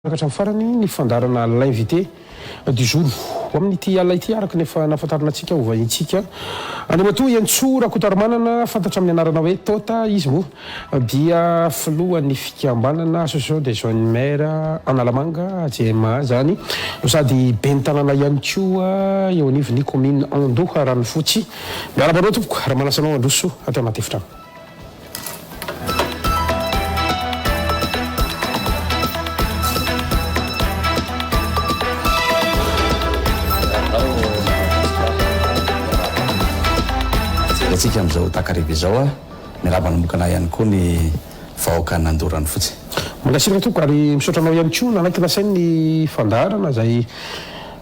Hatrany farany ny fandarana l'invité du jour amin'ity alina ity araka nefa nafantarana antsika ovahintsika andrimatoa Iantso Rakotoarimanana fantatra amin'ny anarana hoe Tota izy moa dia filohan'ny fikambanana association des jeunes maires Analamanga JMA zany no sady ben'ny tanàna ihany koa eo anivon'ny commune Ando Ranofotsy miarabanao tompoko raha manasanao androso atao anaty efitrano. Tsika amizao takariby zao miraba namokana ihany koa ny vahoaka nandorany fotsy. Malasika toko ary misaotranao ihany koa nanaky nasainy fandarana zay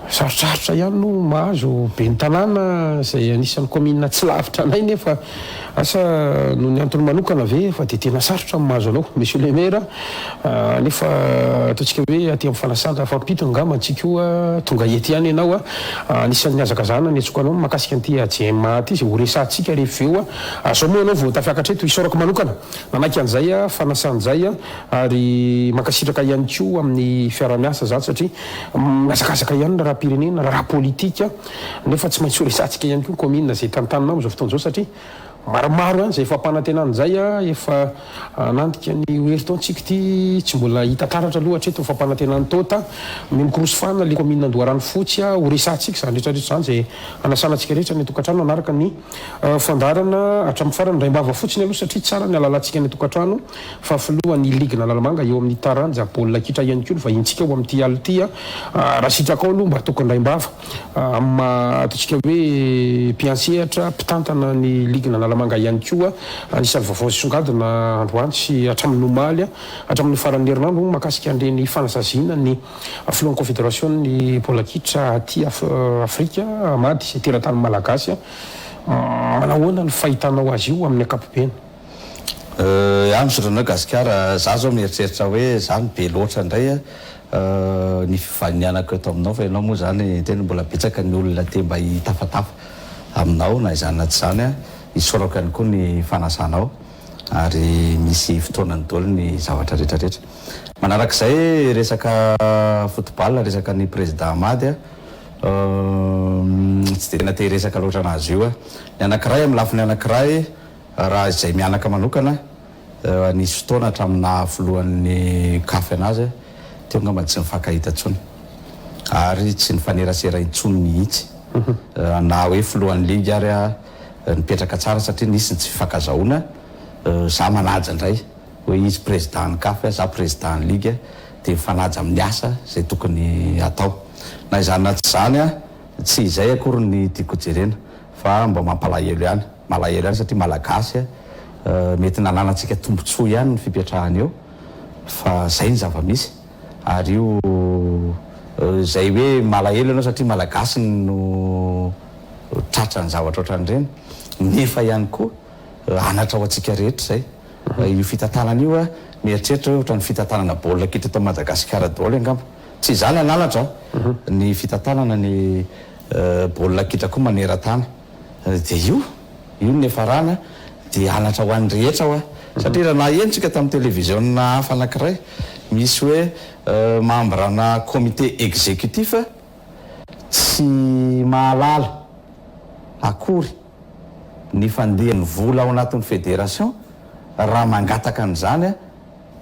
sarotrarotra ihany no mahazo ben'ny tanàna zay anisan'ny commune tsy lavitra anay nefa asa no ny antony manokana ve fa dia tena sarotra mahazo anao monsieur le maire nefa ataontsika hoe aty amin'ny fanasana fampito angamba antsika koa tonga ety ihany ianao anisan'ny azakazana ny antsika anao makasika an'ity JMA ty zay ho resantsika rehefa eo zao moa anao vao tafiakatra eto isorako manokana nanaky an'izay fanasan'izay ary mankasitraka ihany koa amin'ny fiara-miasa zany satria azakazaka ihany raha pirenena raha politika nefa tsy maintsy ho resantsika ihany koa commune zay tantanina am'izao fotoana zao satria maromaro any zay fampanantenana zay efa nandika ny heritontsika ty tsy mbola hita taratra loatra eto fampanantenana Tota mikrosy fana le commune Andoharanofotsy ho resantsika zany rehetrarehetra zany zay anasanantsika rehetra ny tokantrano anaraka ny fandarana hatramin'ny farany Raimbava fotsiny aloha satria tsara ny alalantsika ny tokantrano fa filohan'ny ligue Analamanga eo amin'ny taranja baolina kitra ihany koa fa intsika eo amin'ny tialy ty raha sitraka ao aloha mba tokony Raimbava ataontsika hoe mpiansehatra mpitantana ny ligue Analamanga ihany koa anisan'ny vaovao songadina androany sy hatramin'ny omaly hatramin'ny faran'ny herinandro makasika an'ireny fanasaziana ny filohan'ny confédération ny baolina kitra aty Afrika amady sy teratany malagasy manahoana ny fahitanao azy io amin'ny ankapobeny? Misaotranao gasikara za zao mieritreritra hoe zany be loatra indray ny fifanianako eto aminao fa ianao moa zany tena mbola betsaka ny olona te mba hitafatafa aminao na izany na tsy zany isorako ihany koa ny fanasanao ary misy fotoanany dolo ny zavatra rehetrarehetra manarak'izay resaka football resaka ny président Amady tsy tena te resaka loatra anazy io ny anankiray amin'ny lafiny anankiray raha izay mianaka manokana nisy fotoana hatramina filohan'ny kafy anazy teo ngamba tsy mifankahita intsony ary tsy nifanerasera intsony mihitsy na hoe filohan'ny ligue ary nipetraka tsara satria nisy tsy fifankazahoana za manaja indray hoe izy président ny kafy za président ny ligue dia mifanaja amin'ny asa zay tokony atao na izany na tsy zany tsy izay akory ny tiako jerena fa mba mampalahelo ihany malahelo ihany satria malagasy mety nananantsika tombontsoa ihany ny fipetrahany eo fa zay ny zava-misy ary io zay hoe malahelo ianao satria malagasy no tratra ny zavatra ohatran'ireny nefa ihany koa anatra ao antsika rehetra zay io fitantanana io mieritreritra hoe ohatran'ny fitantanana baolina kitra eto Madagasikara daholo angamba tsy zany analatra ny fitantanana ny baolina kitra koa maneran-tany dia io nefa rana dia anatra ho an'ny rehetra satria raha na entsika tamin'ny télévision hafa anankiray misy hoe membrana comité exécutif tsy mahalala akory ny fandehan'ny vola ao anatin'ny fédération raha mangataka an'izany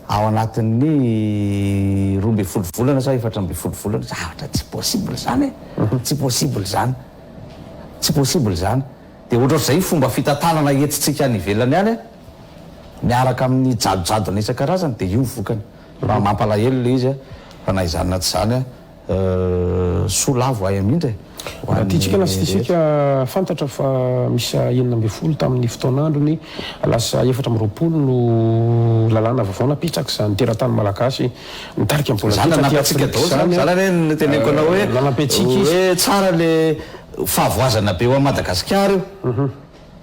ao anatin'ny 12 volana sa 14 volana zavatra tsy possible zany tsy possible zany tsy possible zany dia ohatr'izay fomba fitantanana entitsika any ivelany any miaraka amin'ny jadojadona isan-karazany dia io vokany raha mampalahelo le izy fa na izany na tsy zany solavo ay amindra tiatsika lasitsika fantatra fa misy 9 tamin'ny fotoanandrony lasa 4 no lalàna vaovao napetraka zany teratany malagasy mitarika zany teneko anao hoe tsara le fahavoazana be ao Madagasikara io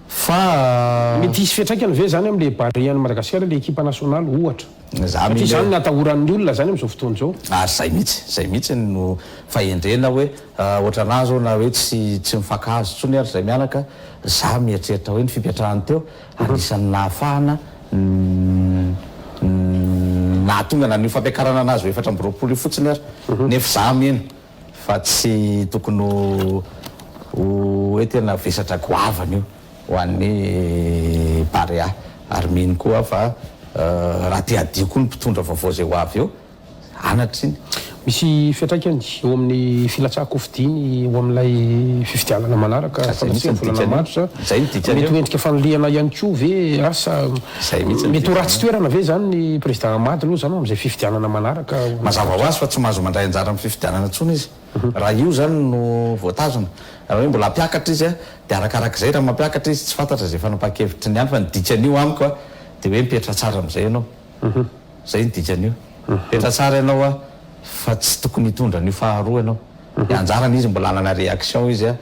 fa mety isy fiantraikany ve zany amin'le barian'ny Madagasikara le équipe nationale ohatra satria zany natahoran'ny olona zany amin'izao fotoana zao ary zay mihitsy no fahendrena hoe ohatra anazy na hoe tsy mifankahazo tsony ary zay mianaka za mieritreritra hoe ny fipetrahany teo anisan'ny nahafahana na tonga na ny fampiakarana anazy efatra amby roapolo fotsiny ary nefa za mino fa tsy tokony hoe tena vesatra goavana io ho an'ny parea ary mino koa fa raha te adio koa ny mpitondra vaovao zay ho avy eo anatra iny misy fiatraikany eo amin'ny filatsako fidiny eo amin'ilay fifidianana manaraka volana matra mety endrika fanoliana ihany koa ve asa mety ho ratsy toerana ve zany ny président Amady aloha zany am'izay fifidianana manaraka mazava ho azy fa tsy mahazo mandray anjara amin'ny fifidianana ntsony izy raha io zany no voatazona raha hoe mbola ampiakatra izy dia arakarak'izay raha mampiakatra izy tsy fantatra zay fanapa-kevitry ny ihany fa nidikany io amiko dia hoe mipetra tsara amin'izay ianao zay nidikany io petra tsara ianao fa tsy tokony hitondra ny faharoa ianao anjarany izy mbola anana réaction izy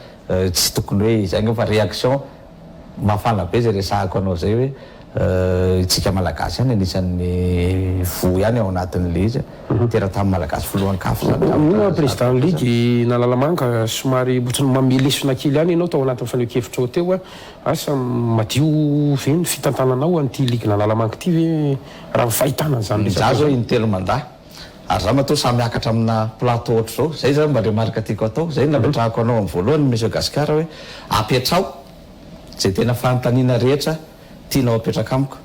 tsy tokony hoe izay fa réaction mafana be zay resahako anao zay hoe itsika malagasy ihany anisan'ny vo ihany ao anatin'le izy tera tamin'ny malagasy filohan-kafo zany président ligue nalalamanga somary otrany mamelesona kely ihany ianao tao anatin'ny faneho-kevitra teo asa madio ve ny fitantananao an'ity ligue nalalamanga ity ve raha mifahitana zany zazo hoe intelo mandat ary za matao samy miakatra amina plateau ohatra zao zay zany mba remarika tiako atao zay napetrahako anao amin'ny voalohany monsieur Gasikara hoe apetrao zay tena fanontaniana rehetra tianao apetraka amiko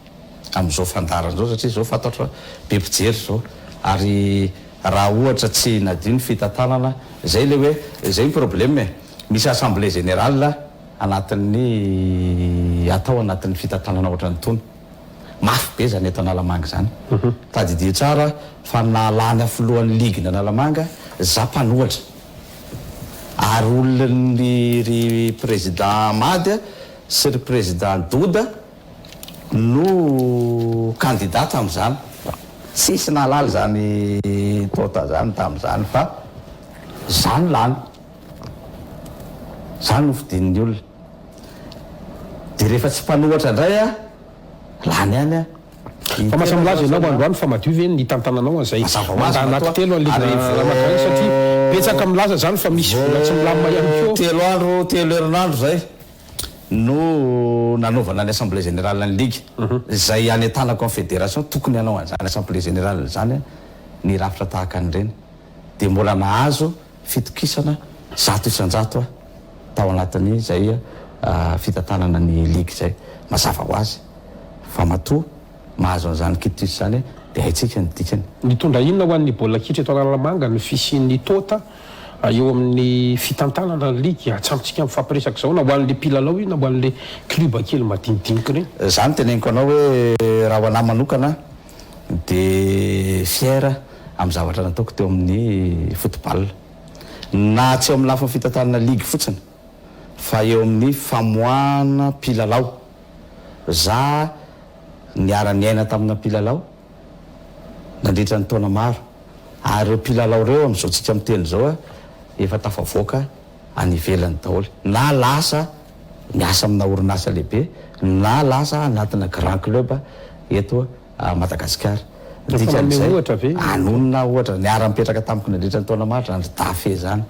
amin'izao fandarana zao satria zao fantatro be mpijery zao ary raha ohatra tsy nadio ny fitantanana zay le hoe zay ny problème misy assemblée générale anatin'ny atao anatin'ny fitantanana ohatrany tony mafy be zany eto Analamanga zany tadidio tsara fa nalany afoloan'ny ligue na Analamanga za mpanohatra ary olon'ny ry président Amady sy ry président Douda no candidat tam'zany sisy nalaly zany tota zany tam'zany fa zany lany zany nofidin'ny olona dia rehefa tsy mpanohatra indray lany any fa masamilaza ianao androany fa madio ve ny tantananao an'izay manda anankitelo an'lignalamakany satria betsaka milaza zany fa misy vola tsy milamina ihany koa telo herinandro zay no nanaovana ny assemblée générale ny ligue zay any an-tanako amin'ny fédération tokony hanao an'izany assemblée générale zany ny rafitra tahaka an'ireny dia mbola nahazo fitokisana 100 isan-jato tao anatin'ny zay fitantanana ny ligue zay mazava ho azy fa matoa mahazo an'izany kitus zany dia haitsika ny dikany nitondra inona ho an'ny baolina kitra eto Analamanga ny fisian'ny tota eo amin'ny fitantanana ny ligue atsambotsika amin'ny fampiresaka zao na ho an'le pilalao io na ho an'le club kely madinidinika reny zany teneniko anao hoe raha ho anahy manokana dia fiera amin'ny zavatra nataoko teo amin'ny football na tsy eo amin'ny lafiny fitantanana ligue fotsiny fa eo amin'ny famoahana pilalao za niara-ny aina tamina pilalao nandritra ny taona maro ary reo pilalao reo amin'izao tsika miteny zao efa tafavoaka any ivelany daholo na lasa miasa amina orinasa lehibe na lasa anatina grand club eto Madagasikara dikan'izay anonona ohatra niara-mipetraka tamiko nandritra ny taona maro zany ry Dafe zany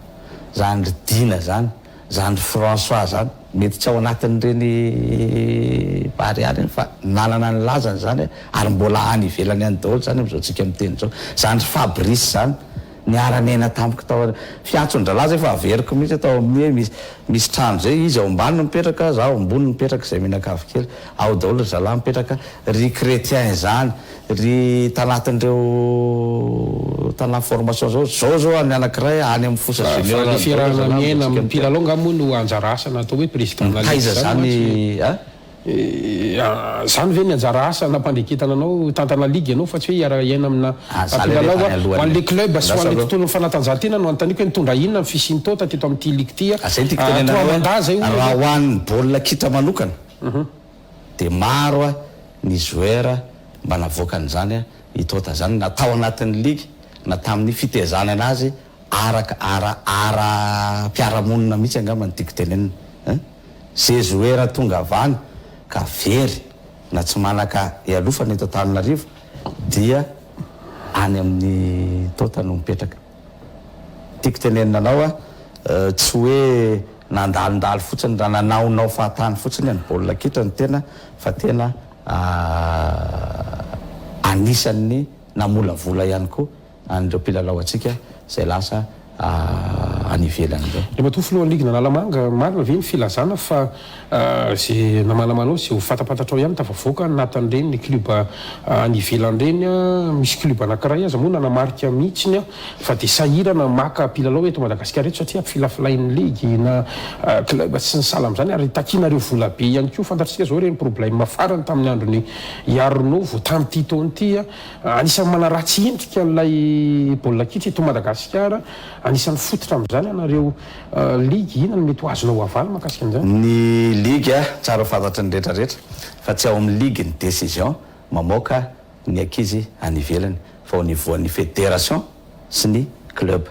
zany ry Dina zany zany ry François zany mety tsy ao anatin'ireny pariary fa nanana ny lazany zany ary mbola any ivelany any daholo zany am'izao tsika miteny zao zany ry Fabrice zany niara-nena tamiko tao fiatsondralaza efa averiko mihitsy atao amin'ny hoe misy trano zay izy ao ambany mipetraka za ao ambony mipetraka zay mihinan-kafo kely ao daholo ry zalahy mipetraka ry chrétien zany ry tanatin'ireo tana formation zao any anankiray any amin'ny fosa junior fiarahana miaina amin'ny pilalao ngamo no anjara asa natao hoe président aiza zany zany ve ny anjara asa nampandreketana anao tantana ligue ianao fa tsy hoe iara-iaina amina pilalao ho an'le club sy ho an'le tontolon'ny fanatanjahantena no anontaniako hoe nitondra inona ny fisiany tota teto amin'ity ligue ty toamanda zay raha ho an'ny baolina kitra manokana dia maro ny joueur mba navoakan'izany itota zany natao anatin'ny ligue na tamin'ny fitezana anazy ara mpiaramonina mihitsy angamba ny tiako tenenina zay joueur tonga avany ka very na tsy manaka ialofany eto Antananarivo dia any amin'ny tota no mipetraka tiako tenenina anao tsy hoe nandalondaly fotsiny raha nanaonao fahatany fotsiny ny baolina kitra ny tena fa tena anisan'ny namolavola ihany koa an'ireo mpilalao atsika zay lasa any ivelany zay. Le mato filohan'ny ligue Analamanga marina ve ny filazana fa zay namalamanao zay ho fatapatatrao ihany tafavoaka anatin'ireny ny club any ivelan'ireny misy club anankiray aza moa nanamarika mihitsiny fa dia sahirana maka mpilalao eto Madagasikara eto satria filafilain'ny ligue na club tsy ny sala amin'izany ary takianareo vola be ihany koa fantatsika zao ireny problème farany tamin'ny androny Arnaud vao tamin'ny ty taona ity anisan'ny manaratsy endrika an'ilay baolina kitra eto Madagasikara anisan'ny fototra amin'izany anareo ligue ina no mety ho azonao avaly makasika an'izany. Ny ligue tsara ho fantatry ny rehetrarehetra fa tsy ao amin'ny ligue ny décision mamoaka ny ankizy any ivelany fa au niveau ny fédération sy ny club.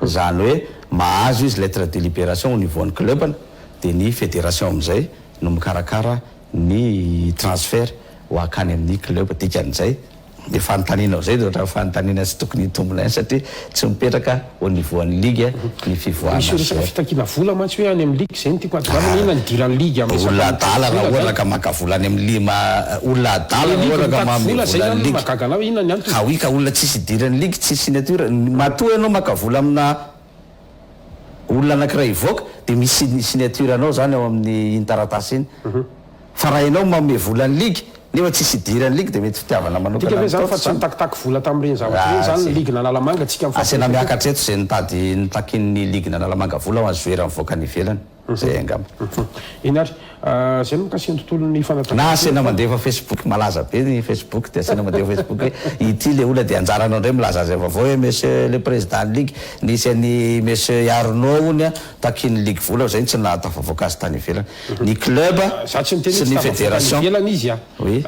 Zany hoe mahazo izy lettre de libération au niveau ny club dia ny fédération amin'izay no mikarakara ny transfert ho akany amin'ny club dikan'izay ny fanontanianao zay raha fanontaniana sy tokony hitombona satria tsy mipetraka au niveau ny ligue ny fivoahana. Misy resaka fitakiana vola mantsy hoe any amin'ny ligue zay ny tiako atokana inona ny diran'ny ligue amin'ny olona adala raha ohatra ka maka vola any amin'ny lima olona adala raha ohatra ka mamy vola ligue makagana hoe inona ny antony ka ka olona tsisy diran'ny ligue tsisy signature matoa ianao maka vola amina olona anankiray ivoaka dia misy signature anao zany ao amin'ny intaratasy iny fa raha ianao manome volan'ny ligue nefa tsisy idiran'ny ligue dia mety fitiavana manokana tika zany fa tsy nitakitak vola tamin'ireny zavatra ireny zany ny ligue Analamanga tsika asena miakatra eto zay nitady nitakin'ny ligue Analamanga vola ho azo era mivoaka ny ivelany zay angamba iny ary zay no mikasika ny tontolon'ny na asena mandefa Facebook malaza be ny Facebook dia asena mandefa Facebook hoe ity le olona dia anjaranao indray milaza azy avao hoe monsieur le président ligue nisy any monsieur Arnaud ony takin'ny ligue vola zay tsy nahatafavoaka azy tany ivelany ny club sy ny fédération ivelany izy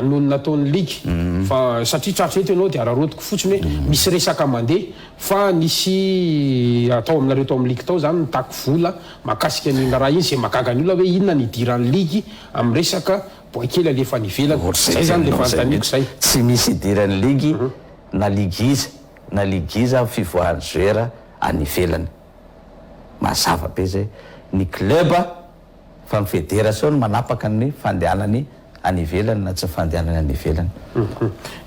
noho ny nataon'ny ligue fa satria tratra eto ianao dia ararotiko fotsiny hoe misy resaka mandeha fa nisy atao aminareo tao amin'ny ligue tao zany nitaky vola makasika ny raha iny zay makagany olona hoe inona ny idiran'ny ligue amin'ny resaka boakely alefa ny ivelany zay zany le fanontaniako zay tsy misy idiran'ny ligue na ligue iza fivoahany joueur any ivelany mazava be zay ny club fa ny fédération manapaka ny fandehanany any ivelany na tsy fandehanany any ivelany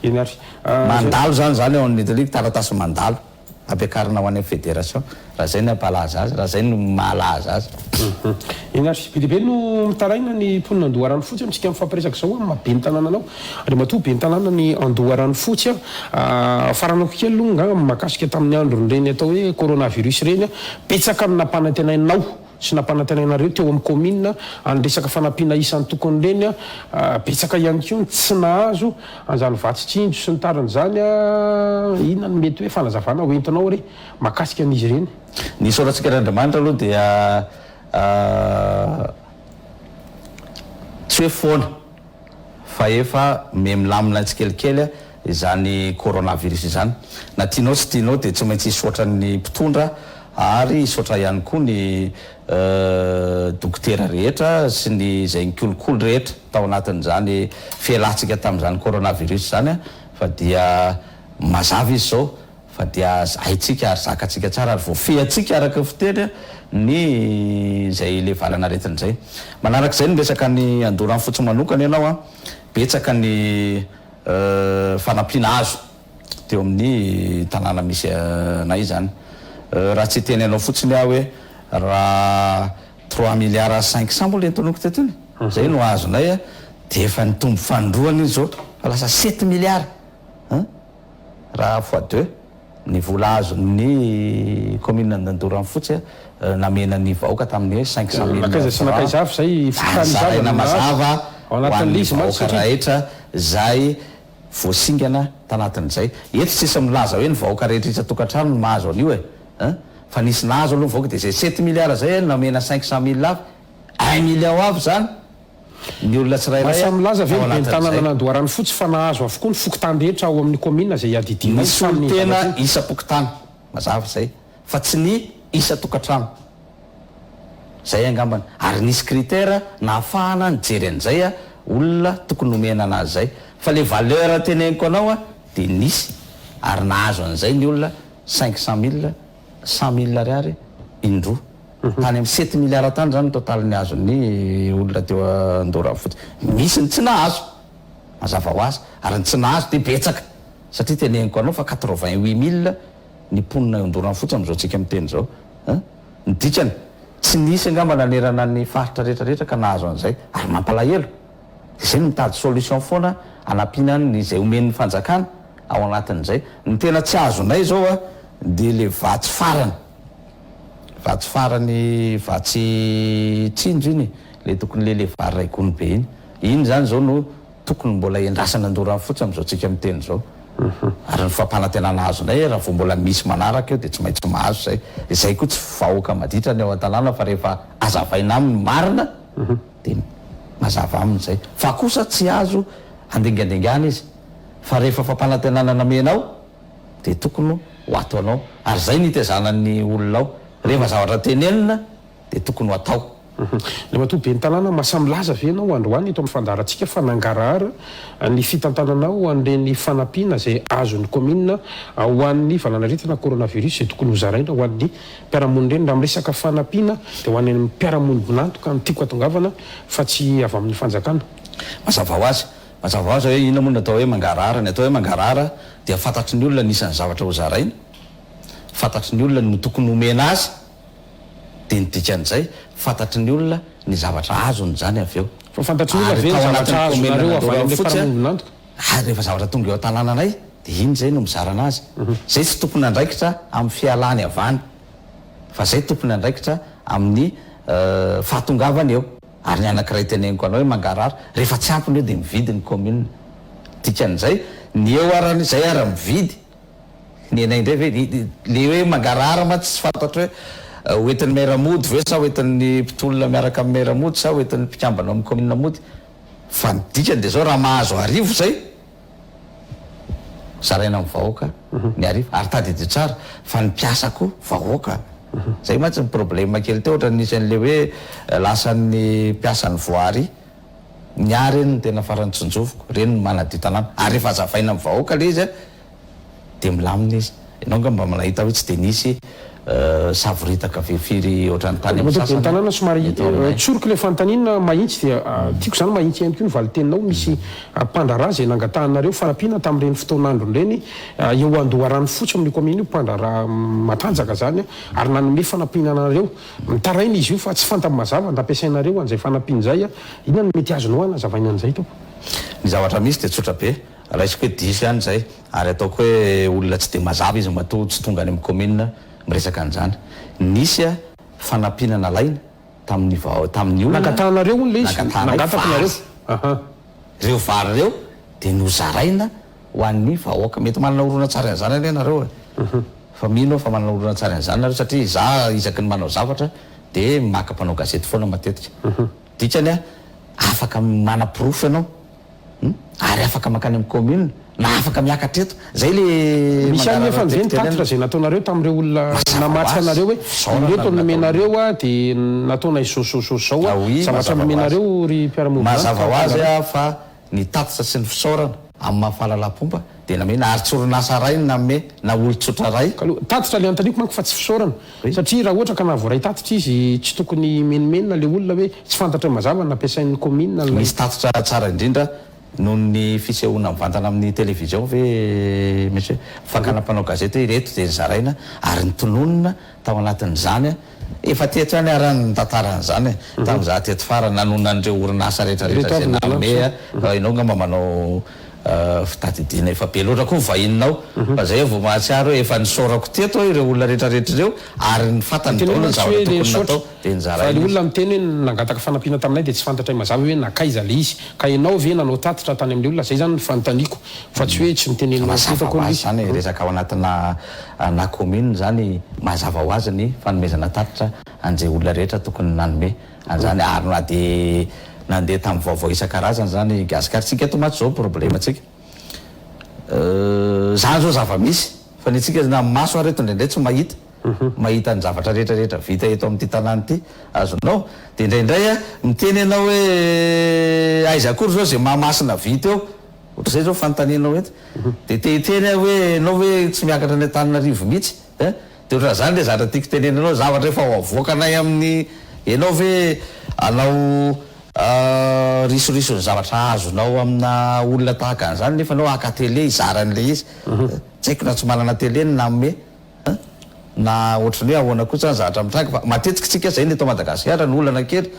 iny ary mandalo zany ao amin'ny ligue taratasy mandalo ampiakarina ho any fédération raha zay ny ampalaza azy raha zay no mahalaza azy iny ary be dibe no mitaraina ny mponina Andoharany fotsy amintsika mifampiresaka zao amin'ny mabe ny tanàna anao ary matoa be ny tanàna ny Andoharany fotsy faranako kely aloha makasika tamin'ny andron'ireny atao hoe coronavirus reny petsaka amin'ny nampanantenainao sy nampanantenainareo teo amin'ny commune any resaka fanampiana isan'ny tokony reny betsaka ihany koa tsy nahazo anjany vatsitsindro sy ny taran'izany inona ny mety hoe fanazavana hoentinao re makasika an'izy ireny ny soratsika n'Andriamanitra aloha dia tsy hoe foana fa efa milamina tsikelikely izany coronavirus izany na tianao sy tianao dia tsy maintsy hisotra ny mpitondra ary hisotra ihany koa ny dokotera rehetra sy ny zay nikolokolo rehetra tao anatin'izany fialantsika tamin'izany coronavirus zany fa dia mazava izy zao fa dia haitsika ary zakatsika tsara ary voafehatsika araka fiteny ny zay le valana retin'izay manarak'izay ny resaka ny Andoharany fotsy manokana ianao betsaka ny fanampiana azo teo amin'ny tanàna misy anay zany raha tsy teny anao fotsiny aho hoe raha 3 milliards 500 moa le ntonoko tetony zay no azonay dia efa nitombo fanindroany izy zao fa lasa 7 milliards raha x2 ny vola azon'ny commune d'Andoharany fotsy namena ny vahoaka tamin'ny hoe 500 000 nakaizavy zay fitanizavana mazava ho an'ny vahoaka rehetra zay voasingana tanatin'izay eto tsisy milaza hoe ny vahoaka rehetra isa-tokantrano no mahazo an'io fa nisy nahazo aloha vahoaka dia zay 7 milliards zay namena 500 000 avy 1 million avy zany ny olona tsirairay milaza ve ny tanàna n'Andoharany fotsy fa nahazo avokoa ny fokotany rehetra ao amin'ny commune zay adidina nisy olo tena isa-pokotany mazava zay fa tsy ny isa-tokantrano zay angambany ary nisy critère nahafahana nijery an'izay olona tokony nomena anazy zay fa le valeur teneniko anao dia nisy ary nahazo an'izay ny olona 500 000 100 000 ariary indroa tany amin'ny 7 milliards tany zany total ny azon'ny olona teo Andoharany fotsy misy ny tsy nahazo mazava ho azy ary ny tsy nahazo dia betsaka satria teneniko anao fa 88 000 ny mponina andorana fotsy am'izao tsika miteny zao ny dikany tsy nisy angamba nanerana ny faritra rehetrarehetra ka nahazo an'izay ary mampalahelo zay no mitady solution foana anampianany zay omen'ny fanjakana ao anatin'izay ny tena tsy azonay zao a de le vatsy farany vatsy tsinjo iny le tokony le vary raikony be iny zany zao no tokony mbola endrasana andorana fotsy am'izao tsika miteny zao ary ny fampanantenana azonay raha vo mbola misy manaraka eo de tsy maintsy mahazo zay koa tsy vahoaka maditra ny ao an-tanàna fa rehefa azavaina aminy marina de mazava amin'izay fa kosa tsy azo andengadengana izy fa rehefa fampanantenana namenao de tokony ho atao anao ary zay nitezanany olona ao rehefa zavatra tenenina de tokony ho atao le mato be ny tanàna masamilaza ve anao androany eto amin'ny fandarantsika fa nangarahara ny fitantananao an'ireny fanampiana zay azon'ny commune ho an'ny valanaretina coronavirus zay tokony hozaraina ho an'ny mpiaramonina ireny raha miresaka fanampiana de ho an'ny mpiaramonina bonantoka ny tiako atongavana fa tsy avy amin'ny fanjakana mazava ho azy hoe ina moa natao hoe mangarahara ny atao hoe mangarahara dia fantatry ny olona nisan'ny zavatra hozaraina fantatry ny olona no tokony homena azy de nidikan'izay fantatry ny olona ny zavatra azony zany avy eo fa fantatry ny olona ve zavatra azonareo avy amin'ny fiaramonina rehefa zavatra tonga eo an-tanànanay de iny zay no mizarana azy zay tsy tompony andraikitra amin'ny fialany avany fa zay tompony andraikitra amin'ny fahatongavany eo ary ny anankiray teneniko anao hoe mangarahara rehefa tsy ampiny eo de mividy ny commune dikan'izay ny eo arany zay ara mividy ny anay indray ve le hoe mangarahara ma tsy fantatra hoe oentin'ny mairamody ve sa oentin'ny mpitolona miaraka amin'ny mairamody sa oentin'ny mpikambana amin'ny commune mody fa ny dikany de zao raha mahazo arivo zay zaraina amin'ny vahoaka ny arivo ary tadidio tsara fa ny mpiasako vahoaka zay matsy ny problème kely teo ohatra nisan'le hoe lasan'ny mpiasan'ny voary miary eny ny tena farany tsonjovoko reny ny manadio tanàna ary rehefa azavaina amin'ny vahoaka le izy a de milamina izy ianao nga mba manahita hoe tsy de nisy savoritaka firy ohatrany tany amin'ny tanàna somary tsoroka le fantanina mahitsy dia tiako zany mahitsy ihany koa ny valiteninao misy mpandraraha zay nangatahanareo fanampiana tamin'ireny fotoan'andro ireny eo andoharany fotsy amin'ny commune io mpandraraha matanjaka zany ary nanome fanampiana anareo mitaraina izy io fa tsy fantamazava nampiasainareo an'izay fanampiana zay inona no mety azonao anazavaina an'izay to ny zavatra misy de tsotra be raisiko hoe disy ihany zay ary ataoko hoe olona tsy de mazava izy mato tsy tonga any amin'ny commune miresaka an'izany nisy a fanampinana laina tamin'ny olona nangatahanareo ony le izy nangatakanareo reo vary reo de nozaraina ho an'ny vahoaka mety manana orona tsara an'izany ane nareo fa mino fa manana orona tsara an'izany nareo satria za isaky ny manao zavatra de maka mpanao gazety foana matetika dikany a afaka mana-pirofo ianao ary afaka makany amin'ny commune na afaka miakatra eto zay le misy any efa nizay nitatitra zay nataonareo tamin'ireo olona namatsika anareo hoe ireto nomenareo a de nataona izao zao zavatra nomenareo ry mpiaramonina mazava ho azy a fa nitatitra sy ny fisaorana amin'ny mahafahalalam-pomba de namena ary tsoronasa ray name na olotsotra ray tatitra le antaniko manko fa tsy fisaorana satria raha ohatra ka nahavoray tatitra izy tsy tokony menimenina le olona hoe tsy fantatra mazava nampiasain'ny commune misy tatitra tsara indrindra noho ny fisehoana mivantana amin'ny télévision ve misy hoe fakanam-panao gazety hoe ireto de nyzaraina ary nytononona tao anatin'izany a efa tetrany arany tantaran'izany tamin'za teto farany nanona an'ireo orinasa rehetrarehetra zay nanome inao ngamba manao fitadidina efa be loatra koa vahininao fa zay vao mahatsiaro hoe efa nisorako teto ireo olona rehetrarehetra ireo ary ny fatany taona zavatra tokony natao de nyzaraina le olona miteny hoe nangataka fanampiana taminay de tsy fantatra mazava hoe nakaiza le izy ka ianao ve nanao tatitra tany amin'le olona zay zany ny fantaniko fa tsy hoe tsy miteneninakoa zany resaka ao anatina na commune zany mazava ho azy ny fanomezana tatitra an'izay olona rehetra tokony nanome an'izany ary na de nandeha tamin'ny vaovao isan-karazany zany gazikaritsika eto maty zao problème atsika zany zao zava-misy fa ny tsika na maso areto indraindray tsy mahita ny zavatra rehetrarehetra vita eto amin'ity tanàny ity azonao de indraindray a miteny ianao hoe aiza akory zao zay mahamasina vita eo ohatra zay zao fanontanianao eto de tehiteny hoe anao hoe tsy miakatra ny Antananarivo mihitsy de ohatra zany le zavatra tiako tenenanao zavatra efa avoakanay amin'ny ianao ve anao risoriso ny zavatra azonao amina olona tahaka an'izany nefa anao aka tele izaran'le izy tsy haiko na tsy manana tele na ame na ohatrany hoe ahoana koa zany zavatra mitranga fa matetika tsika zay ny eto Madagasikara ny olana kely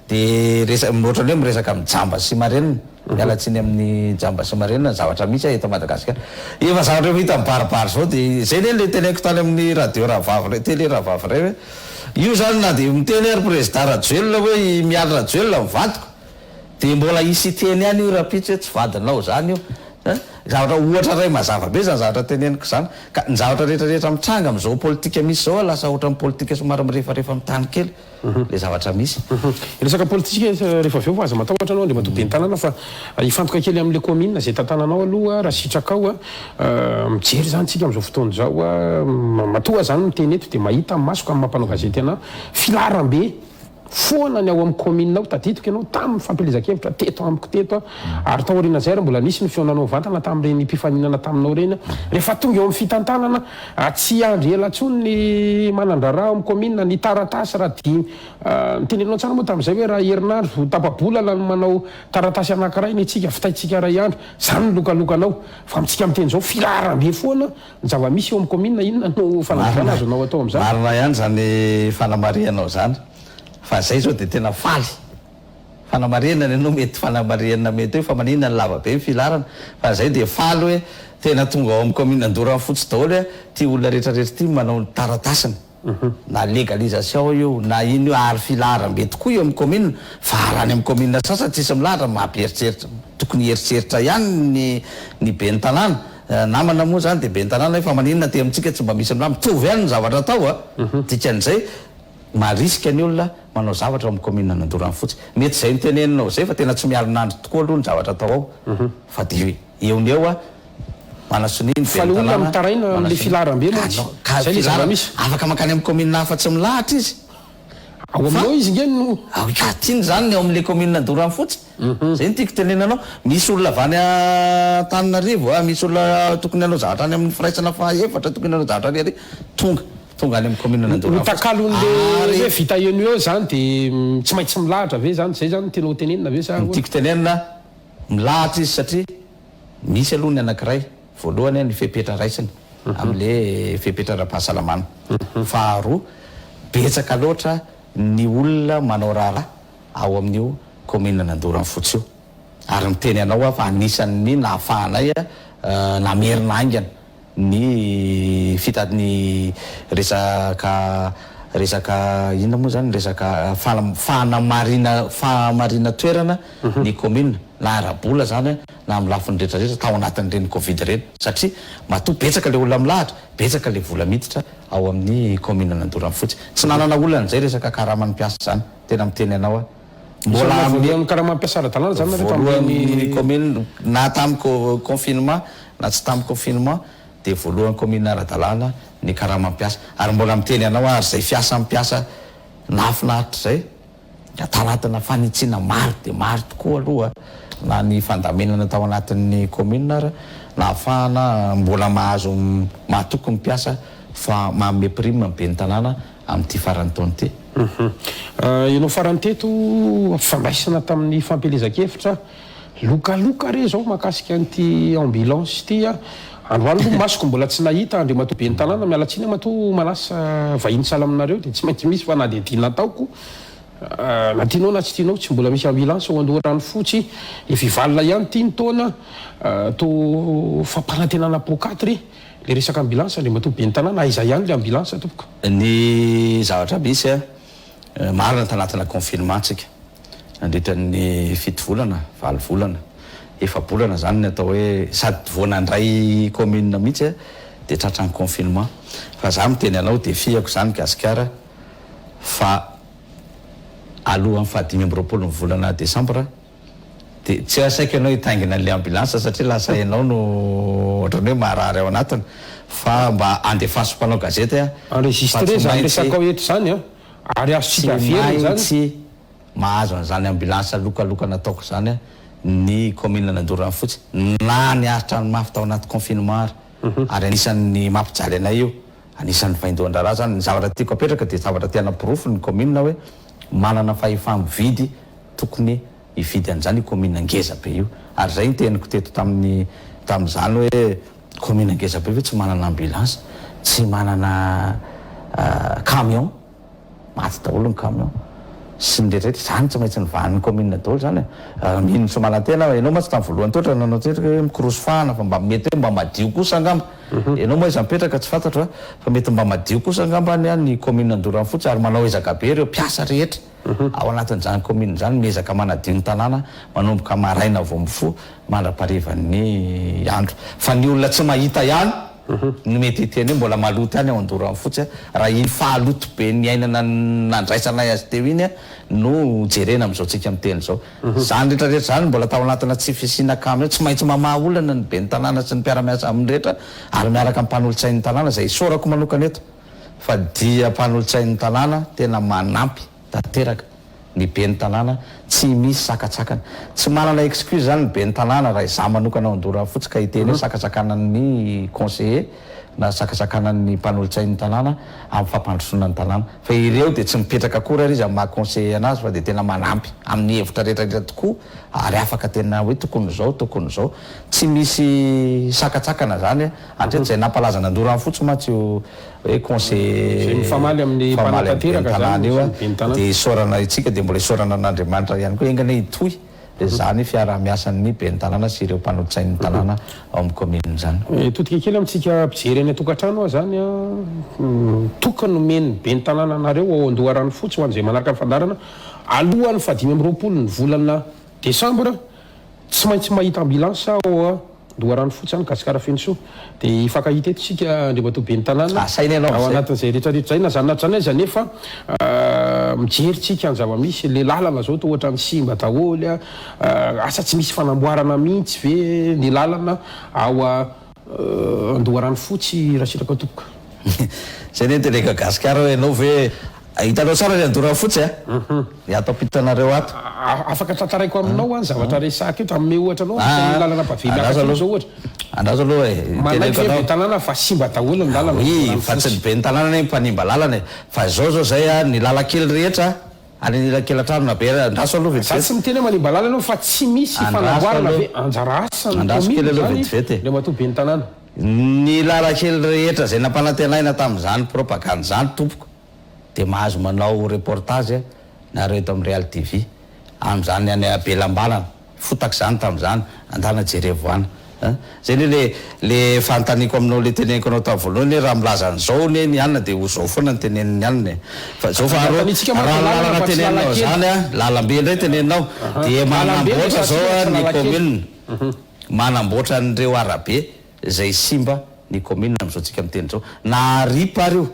de ohatrany hoe miresaka amin'ny jamba sy marenina mialatsiny amin'ny jamba sy marenina ny zavatra misy eto Madagasikara efa zavatra hita mibaribary zao de zay le teneko tany amin'ny radio Rahavavy tele Rahavavy ray hoe io zany na de miteny ary président Rajoelina hoe miala Rajoelina mivadiko de mbola isy teny ihany io rapitsy hoe tsy vadinao zany io zavatra ohatra ray mazava be zany zavatra teneniko zany ka ny zavatra rehetrarehetra mitranga am'izao politika misy zao lasa ohatra ny politika somary mirefarefa mitany kely le zavatra misy resaka politika rehefa avy eo fa aza matahotra anao de matoa be ny tanàna fa ifantoka kely amin'le commune zay tantananao aloha raha sitraka ao mijery zany tsika am'izao fotoana zao matoa zany miteny eto de mahita amin'ny masoko amin'ny mampanao gazety ana filaram-be foana ny ao amin'ny commune ao tadidiko ianao tamin'ny fampelezan-kevitra teto amiko teto ary taoriana zay ary mbola nisy ny fionanao vantana tamin'ireny mpifaninana taminao reny rehefa tonga eo amin'ny fitantanana tsy andry ela ntsony ny manandraraha amin'ny commune ny taratasy raha di mitenenao tsara moa tamin'izay hoe raha herinandro tapabolana no manao taratasy anankiray ny tsika fitaitsika ray andro zany ny lokalokanao fa mitsika miteny zao filaram-be foana ny zava-misy eo amin'ny commune inona no fanandrana azonao atao amin'izany marina ihany zany fanamarianao zany fa zay zao de tena faly fanamariana ny anao mety fanamariana mety hoe fa maninona ny lava be ny filarana fa zay de faly hoe tena tonga ao amin'ny commune Andorana fotsy daholo hoe ty olona rehetrarehetra ty manao taratasiny na légalisation io na ino io ary filaram-be tokoa eo amin'ny commune fa arany amin'ny commune sasany tsisy milahatra mampieritreritra tokony eritreritra ihany ny be ny tanàna namana moa zany de be ny tanàna fa maninona ty amintsika tsy mba misy milahatra mitovy ihany ny zavatra atao dikan'izay marisika ny olona manao zavatra amin'ny commune Andorana fotsy mety zay niteneninao zay fa tena tsy mialinandro tokoa aloha ny zavatra atao ao fa de eo ny eo manasoniny fa le olona mitaraina am'le filaram-be zay le zava-misy afaka makany amin'ny commune hafa tsy milahatra izy ao aminao izy ngeny no katiny zany ny ao amin'le commune Andorana fotsy zay ny tiako tenenanao misy olona avany Antananarivo misy olona tokony anao zavatra any amin'ny firaisana fahaefatra tokony anao zavatra any tonga any amin'ny commune Andorana takalon'le hoe vita eno eo zany de tsy maintsy milahatra ve zany zay zany tena tenenina ve sa tiako tenenina milahatra izy satria misy aloha ny anankiray voalohany ny fepetra raisiny amin'le fepetra ara-pahasalamana faharoa betsaka loatra ny olona manao raharaha ao amin'io commune Andorana fotsy io ary miteny anao fa anisan'ny nahafahanay namerina aingana ny fitadiny resaka inona moa zany resaka fahamarina toerana ny commune na arabola zany na amin'ny lafiny rehetrarehetra tao anatin'ireny Covid reny satria matoa betsaka le olona milahatra betsaka le vola miditra ao amin'ny commune Andorana fotsy tsy nanana olana zay resaka karamanimpiasa zany tena miteny anao mbola amin'ny karamampiasa ara-dalàna zany voalohany commune na tamin'ny confinement na tsy tamin'ny confinement de voalohany commune ara-dalàna ny karamampiasa ary mbola miteny anao ary zay fiasa mpiasa nafinaritra zay atanatina fanitsiana maro de maro tokoa aloha na ny fandamenana tao anatin'ny commune ara na ahafahana mbola mahazo mahatoky ny mpiasa fa maome prime be ny tanàna amin'ity farany taona ty ianao farany teto fandraisana tamin'ny fampelezan-kevitra lokaloka re zao mahakasika an'ity ambulance ty androany aloha masoko mbola tsy nahita andre matoa be ny tanàna mialatsiny matoa manasa vahiny sala aminareo de tsy maintsy misy fa na de tiana ataoko na tianao na tsy tianao tsy mbola misy ambulance ao Andorana fotsy efivalina ihany ty ny taona to fampanantenana pocatry le resaka ambulance andre matoa be ny tanàna aiza ihany le ambulance tompoko ny zavatra misy marina tanatina confinement tsika nandritran'ny fito volana valo volana efa-bolana zany ny atao hoe sady voanandray commune mihitsy de tratrany confinement fa za miteny anao de fiako zany gasikara fa alohan'ny fahadimy amby roapolo ny volana desambra de tsy asaiko ianao hitaingina an'le ambulance satria lasa ianao no ohatrany hoe maharary ao anatiny fa mba andefasoko anao gazety enregistré zany resaka eto zany ary azosika very zany tsy mahazo an'izany ambulance lokaloka nataoko zany ny commune Andorana fotsy na ny aritrano mafy tao anaty confinement ary anisan'ny mampijaly anay io anisan'ny vaindohan-draharaha zany ny zavatra tiako apetraka de zavatra tena pirofo ny commune hoe manana fahefam-bidy tokony ividy an'izany commune ngeza be io ary zay ny teniko teto tam'izany hoe commune ngeza be hoe tsy manana ambulance tsy manana camion maty daholo ny camion sy ny rehetrarehetra zany tsy maintsy nyvahan'ny commune daholo zany mino tsy manantena ianao ma tsy tamin'ny voalohany toetra nanao tetraka hoe mikorosy fahana fa mba mety hoe mba madio kosa angamba ianao moa izy mipetraka tsy fantatra fa mety mba madio kosa angambany ny commune Andorany fotsy ary manao ezaka be ireo mpiasa rehetra ao anatin'izany commune zany miezaka manadio ny tanàna manomboka maraina vao mifo mandraparivan'ny andro fa ny olona tsy mahita ihany ny mety hiteny hoe mbola maloto ihany ao Andorany fotsy raha iny fahaloto be ny ainana nandraisanay azy teo iny no jerena am'izao tsika miteny zao zany rehetrarehetra zany mbola tao anatina tsy fisina kamo tsy maintsy mamaha olana ny be ny tanàna sy ny mpiara-miasa amin'ny rehetra ary miaraka amin'ny mpanolotsain'ny tanàna zay sorako manokana eto fa dia mpanolotsain'ny tanàna tena manampy tanteraka ny be ny tanàna tsy misy sakatsakana tsy manana excuse zany ny be ny tanàna raha izaho manokana ao Andorany fotsy ka hiteny hoe sakatsakanan'ny conseiller na sakatsakanan'ny mpanolotsain'ny tanàna amin'ny fampandrosoana ny tanàna fa ireo dia tsy mipetraka akory ary izy amin'ny maha-conseiller anazy fa dia tena manampy amin'ny hevitra rehetrarehetra tokoa ary afaka tena hoe tokony zao tsy misy sakatsakana zany andreto zay nampalaza ny Andorany fotsy matsy io hoe conseiller mifamaly amin'ny mpanatanteraka tanàna io dia isorana itsika dia mbola isorana an'Andriamanitra ihany koa engany hitohy zany fiara-miasan'ny be ny tanàna sy ireo mpanolotsain'ny tanàna ao amin'ny commune zany totika kely amintsika mpijery any atokantrano zany tokony nomeny be ny tanàna anareo ao Andoharany fotsy ho an'izay manaraka ny fandarana alohan'ny 5 ny volana desambra tsy maintsy mahita ambulance ao Andoharany fotsy zany kasikara fenisoa dia ifankahita eto sika andriamatoa be ny tanàna ao anatin'izay rehetrarehetra zay na zany natrany aiza nefa mijery tsika ny zava-misy le lalana zao to ohatra ny simba daholy asa tsy misy fanamboarana mihitsy ve ny lalana ao Andoharany fotsy raha sitraka topoka zay ne tele gasikara hoe ianao ve hitanao tsara ny Andorany fotsy ny ato ampitanareo ato afaka tantaraiko aminao any zavatra resaka eto amin'ny ohatra anao lalana pavily zao ohatra andazo aloha manaiky ve tanàna fa simba daholo ny lalana fa tsy ny be ny tanàna ne mpanimba lalana fa zao zay ny lalakely rehetra any nilakely atrano na be andaso aloha vetivety tsy miteny manimba lalana anao fa tsy misy fanamboarana ve anjara asa andaso kely aloha vetivety le matoa be ny tanàna ny lalakely rehetra zay nampanantenaina tamin'izany propagande zany tompoko dia mahazo manao reportage nareo eto amin'ny Real TV amin'izany any Belambanana fotaka zany tamin'izany andana jerevoana zay le fantaniko aminao le teneniko anao tamin'ny voalohany raha milaza an'izao ny anina dia ho zao foana ny teneniny anina fa zao fa raha lalana teneninao zany lalambe indray teneninao dia manamboatra zao ny commune manamboatra n'ireo arabe zay simba ny commune amin'izao tsika miteny zao na aripa ary io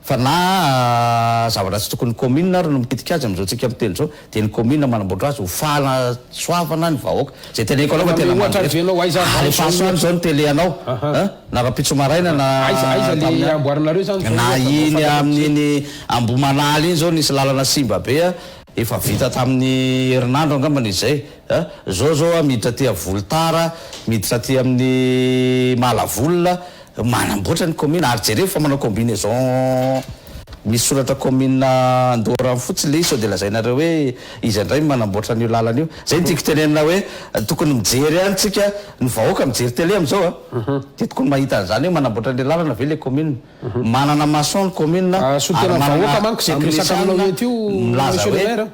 fa na zavatra tsy tokony commune ary no mitetika azy am'izao tsika miteny zao dia ny commune manamboatra azy ho fahana soavana ny vahoaka zay teneniko anao fa tena mafasoany zao ny tele anao na rapitso maraina na iny amin'iny ambomanaly iny zao nisy lalana simba be efa vita tamin'ny herinandro angambana izay zao miditra ty volotara miditra ty amin'ny malavolona manamboatra ny commune ary jereo fa manao combinaison misy soratra commune Andorany fotsy le sao dia lazainareo hoe izy indray manamboatra an'io lalana io zay ny tiako tenenina hoe tokony mijery any tsika ny vahoaka mijery tele am'izao dia tokony mahita an'izany hoe manamboatra le lalana ve le commune manana maçon ny commune sotena vahoaka manko zay miresaka aminao eto io milaza hoe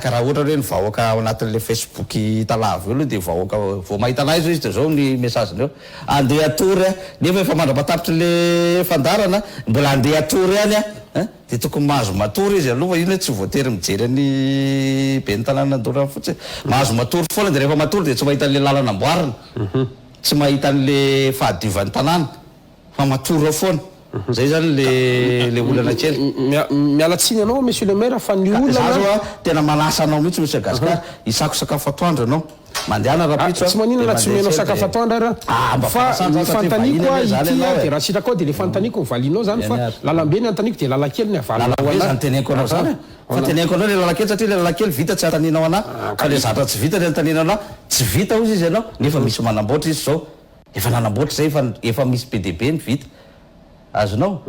karaha ohatra hoe ny vahoaka ao anatin'le Facebook talavo io aloha dia vahoaka vao mahita anazy zao izy dia zao ny message-ndreo andeha atory nefa efa mandrapatapitra le fandarana mbola andeha atory any dia tokony mahazo matory izy aloha iny hoe tsy voatery mijery ny be ny tanàna Andorany fotsy mahazo matory foana dia rehefa matory dia tsy mahita an'le lalana amboarina tsy mahita an'le fahadiovan'ny tanàna fa matory ao foana zay zany le olana kely mialatsiny anao monsieur le maire fa ny olana tena manasa anao mihitsy monsieur Gaspard isako sakafo atoandro anao mandehana rapitso tsy maninona tsy menao sakafo atoandro ara fa ny fantaniko ity dia raha sitraka ao dia le fantaniko mivalinao zany fa lalambe ny antaniko dia lalakely ny avalina zany teneniko anao zany fa teneniko anao le lalakely satria le lalakely vita tsy antaninao anahy fa le zatra tsy vita le antaninao anahy tsy vita ozy izy ianao nefa misy manamboatra izy zao efa nanamboatra zay efa misy PDB ny vita azonao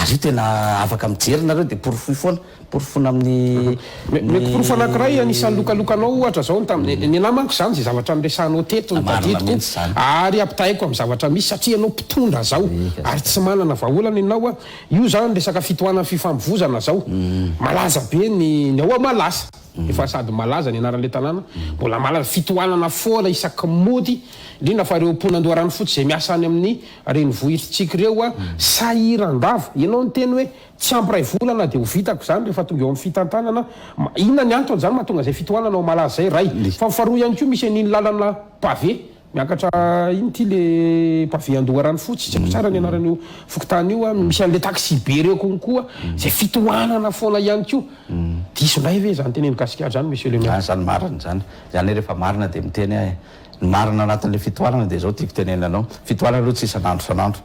ary io tena afaka mijery nareo de porofo foana porofona amin'ny mety porofo anankiray anisan'ny lokalokanao ohatra zao ny namanko zany zay zavatra miresanao teto ny tadidiko ary ampitahaiko amin'ny zavatra misy satria anao mpitondra zao ary tsy manana vahaolana ianao a io zany resaka fitohanany fifampovozana zao malaza be ny ao malasa efa sady malaza ny anaran'le tanàna mbola malaza fitohanana foana isaky mody indrindra fa reo mponandoharany fotsy zay miasa any amin'ny renivohitritsika ireo a sahiran-dava ianao ny teny hoe tsy ampiray volana de ho vitako zany rehefa tonga eo amin'ny fitantanana inona ny antony zany mahatonga zay fitohanana ao malaza zay ray fa mifaroa ihany koa misy an'iny lalana pavé miakatra iny ty le pavé andoharany fotsy tsy aiko tsara ny anaran'io fokotany io a misy an'le taxi be reo konkoa zay fitohanana foana ihany koa diso ndray ve zany teneny gasikara zany monsieur le maire zany marina zany rehefa marina de miteny ahy marina anatin'le fitohanana de zao tiako tenena anao fitohanana aloha tsy isan'andro san'andro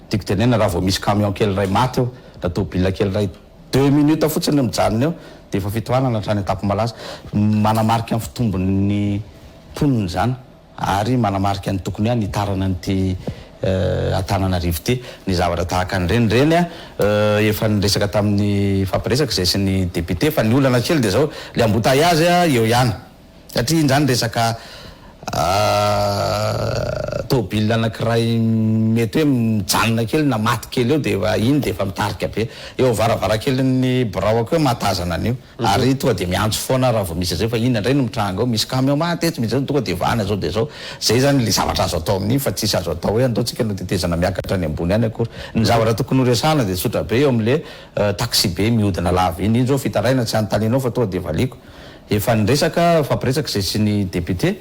tiako tenena raha vao misy camion kely ray maty eo na tôbila kely ray 2 minutes fotsiny mijanona eo de efa fitohanana hatrany atapo malaza manamarika amin'ny fitombon'ny mponiny zany ary manamarika ny tokony any hitarana nyty Antananarivo ty ny zavatra tahaka an'ireny a efa niresaka tamin'ny fampiresaka zay sy ny député fa ny olana kely de zao le embouteillage eo ihany satria iny zany resaka tôbila anankiray mety hoe mijanona kely na maty kely eo de iny de efa mitarika be eo varavarankelyn'ny braoaka hoe matazana an'io ary tonga de miantso foana raha vao misy zay fa inona indray no mitranga ao misy camion maty eto misy tonga de vana zao de zao zay zany le zavatra azo atao amin'iny fa tsisy azo atao hoe andaotsika no tetezana miakatra any ambony any akory ny zavatra tokony horesana de tsotra be eo am'le taxi be mihodina lava iny zao fitaraina tsy anotaninao fa tonga de valiko efa niresaka fampiresaka zay sy ny député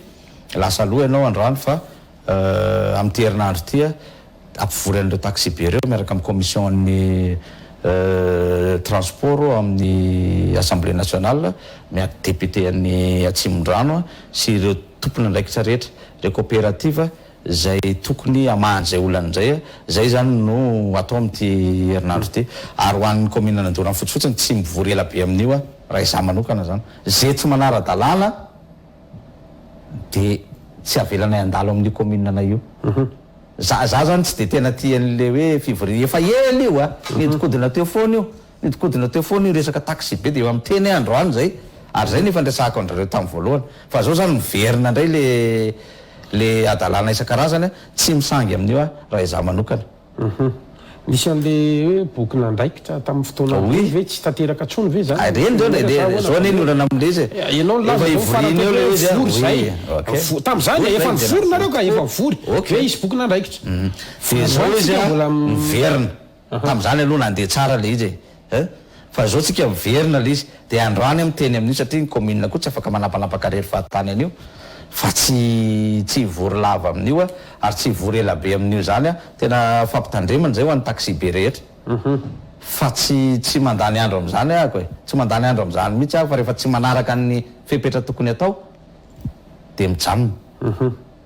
lasa aloha ianao androany fa amin'ny herinandro ty ampivory an'ireo taxi be reo miaraka amin'ny commission ny transport amin'ny assemblée nationale miaraka député an'ny Atsimondrano sy ireo tompony andraikitra rehetra reo coopérative zay tokony amahany zay olan'izay zay zany no atao amin'ity herinandro ty ary ho an'ny commune Andohana fotsifotsiny tsy mivory ela be amin'io raha izaho manokana zany zay tsy manara-dalàna de tsy avelana andalo amin'ny commune ana io za zany tsy de tena tian'le hoe fivoria efa ela io nidikodina teo foana io nidikodina teo foana io resaka taxi be de eo amin'ny teny androany zay ary zay nefa ndresahako andrareo tamin'ny voalohany fa zao zany miverina indray le adalàna isan-karazany tsy misangy amin'io raha izaho manokana misy an'le hoe boky nandraikitra tamin'ny fotoana ve tsy tateraka tsony ve zany reny zao neny olana am'le izy ianao tam'izany efa mivory nareo ka efa mivory hoe isy boky nandraikitra de zao izy miverina tam'izany aloha nandeha tsara le izy fa zao tsika miverina le izy de androany miteny amin'io satria ny commune koa tsy afaka manapanapaka rery fahatany an'io fa tsy vory lava amin'io ary tsy vory ela be amin'io zany tena fampitandremana zay ho an'ny taxi be rehetra fa tsy mandany andro am'izany ako tsy mandany andro am'izany mihitsy fa rehefa tsy manaraka ny fepetra tokony atao de mijanona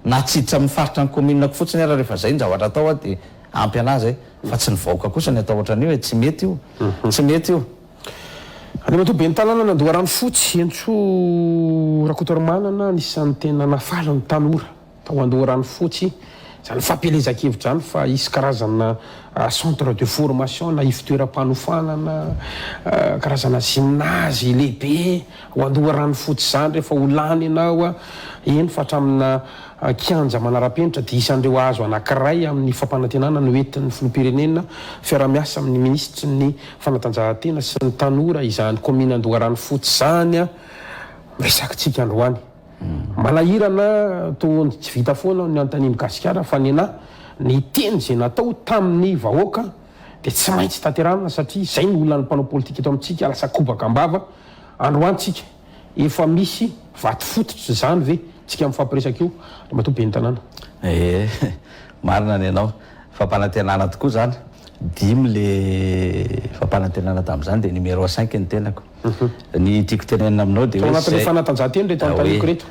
na tsiditra mifaritra ny commune fotsiny raha rehefa zay ny zavatra atao de ampy anazy fa tsy nivahoaka kosa ny atao ohatran'io tsy mety io tsy mety io any matobe ny tanàna nandoharany fotsy entso rakotoramanana nisan'ny tena nafaly ny tanora tao andoharany fotsy zany fampelezakevitra zany fa isy karazana centre de formation na ifitoeram-panofanana karazana gymnase lehibe ho andoharany fotsy zany rehefa ho lany ianao eny fa hatramina kianja manara-penitra de isan'ireo azo anankiray amin'ny fampanantenana no entin'ny filoham-pirenena fiara-miasa amin'ny ministry ny fanatanjahantena sy ny tanora izany commune andoharany fotsy zany resakitsika androany malahirana to tsy vita foana ny antaniny gasikara fa ny teny zay natao tamin'ny vahoaka de tsy maintsy tanterana satria zay ny olona ny mpanao politika eto amintsika lasa kobaka ambava androantsika efa misy vaty fototra zany ve tsika mifampiresaka io de matobe ny tanàna marina ny anao fampanantenana tokoa zany dimy le fampanantenana tam'izany de numéro 5 ny tenako ny tiako tenenina aminao de anatin'ny fanatanjahantena reto antaniko reto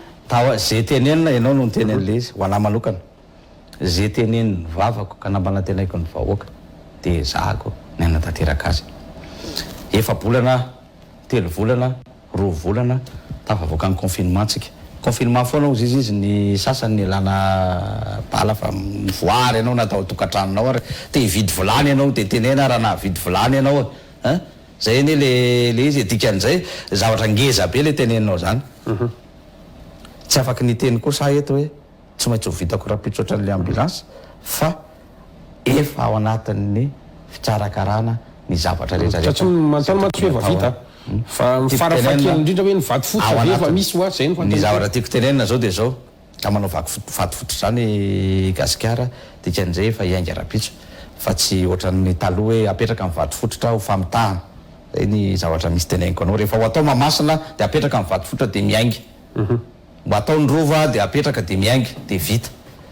zay tenenina ianao no nitenen'le izy ho anahy manokana zay teneniny vavako ka nampanantenaiko ny vahoaka de zahako ny anatanteraka azy efa bolana 3 volana 2 volana tafavoaka ny confinement tsika confinement foana izy ny sasany lana bala fa mivoary ianao natao tokatranonao ary te hividy volany ianao de tenena raha nahavidy volany ianao hein zay anie le izy dikan'izay zavatra ngeza be le teneninao zany tsy afaka ny teny kosa eto hoe tsy maintsy ho vitako rapitsotra an'le ambulance fa efa ao anatin'ny fitsarakarana ny zavatra rehetra tsy mantano matsy hoe vita fa farafakely indrindra hoe ny vaty fototra ave fa misy ho zay ny zavatra tiako tenenina zao de zao ka manao vaty fototra zany gasikara dikan'izay efa iainga rapitso fa tsy ohatran'ny taloha hoe apetraka amin'ny vaty fototra ho famitahana zay ny zavatra misy teneniko anao rehefa ho atao mamasina de apetraka amin'ny vaty fototra de miaingy mba atao ny rova de apetraka de miaingy de vita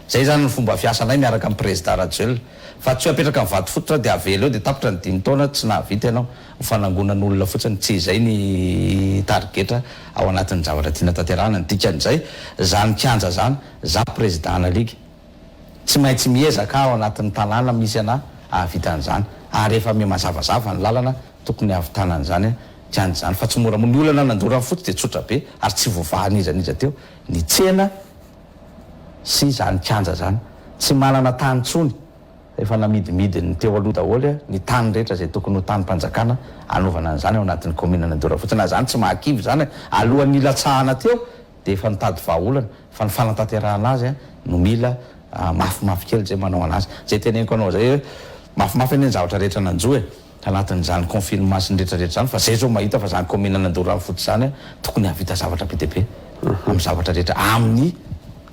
zay zany ny fomba fiasanay miaraka amin'ny président Rajoelina fa tsy apetraka amin'ny vaty fototra de avela eo de tapitra ny 5 taona tsy nahavita ianao fanangonan'olona fotsiny tsy zay ny targeta ao anatin'ny zavatra tiana tanterahana ny dikan'izay zany kianja zany za président na ligue tsy maintsy miezaka ao anatin'ny tanàna misy ana ahavita an'izany ary efa mazavazava ny lalana tokony ahavitana an'izany kianja zany fa tsy mora ny olana nandorany fotsy de tsotra be ary tsy voavahan iza teo ny tsena sy zany kianja zany tsy manana tany tsony efa namidimidiny teo aloha daholo ny tany rehetra zay tokony ho tany-panjakana anaovana an'izany ao anatin'ny commune Nandora fotsiny na zany tsy mahakivy zany alohan'ny ilatsahana teo de efa nitady vahaolana fa ny fanatanterahana azy no mila mafimafy kely zay manao anazy zay teneniko anao zay hoe mafimafy eny ny zavatra rehetra nanjo anatin'izany confinement sy ny rehetrarehetra zany fa zay zao mahita fa zany commune Nandora fotsy zany tokony havita zavatra be deabe amin'ny zavatra rehetra amin'ny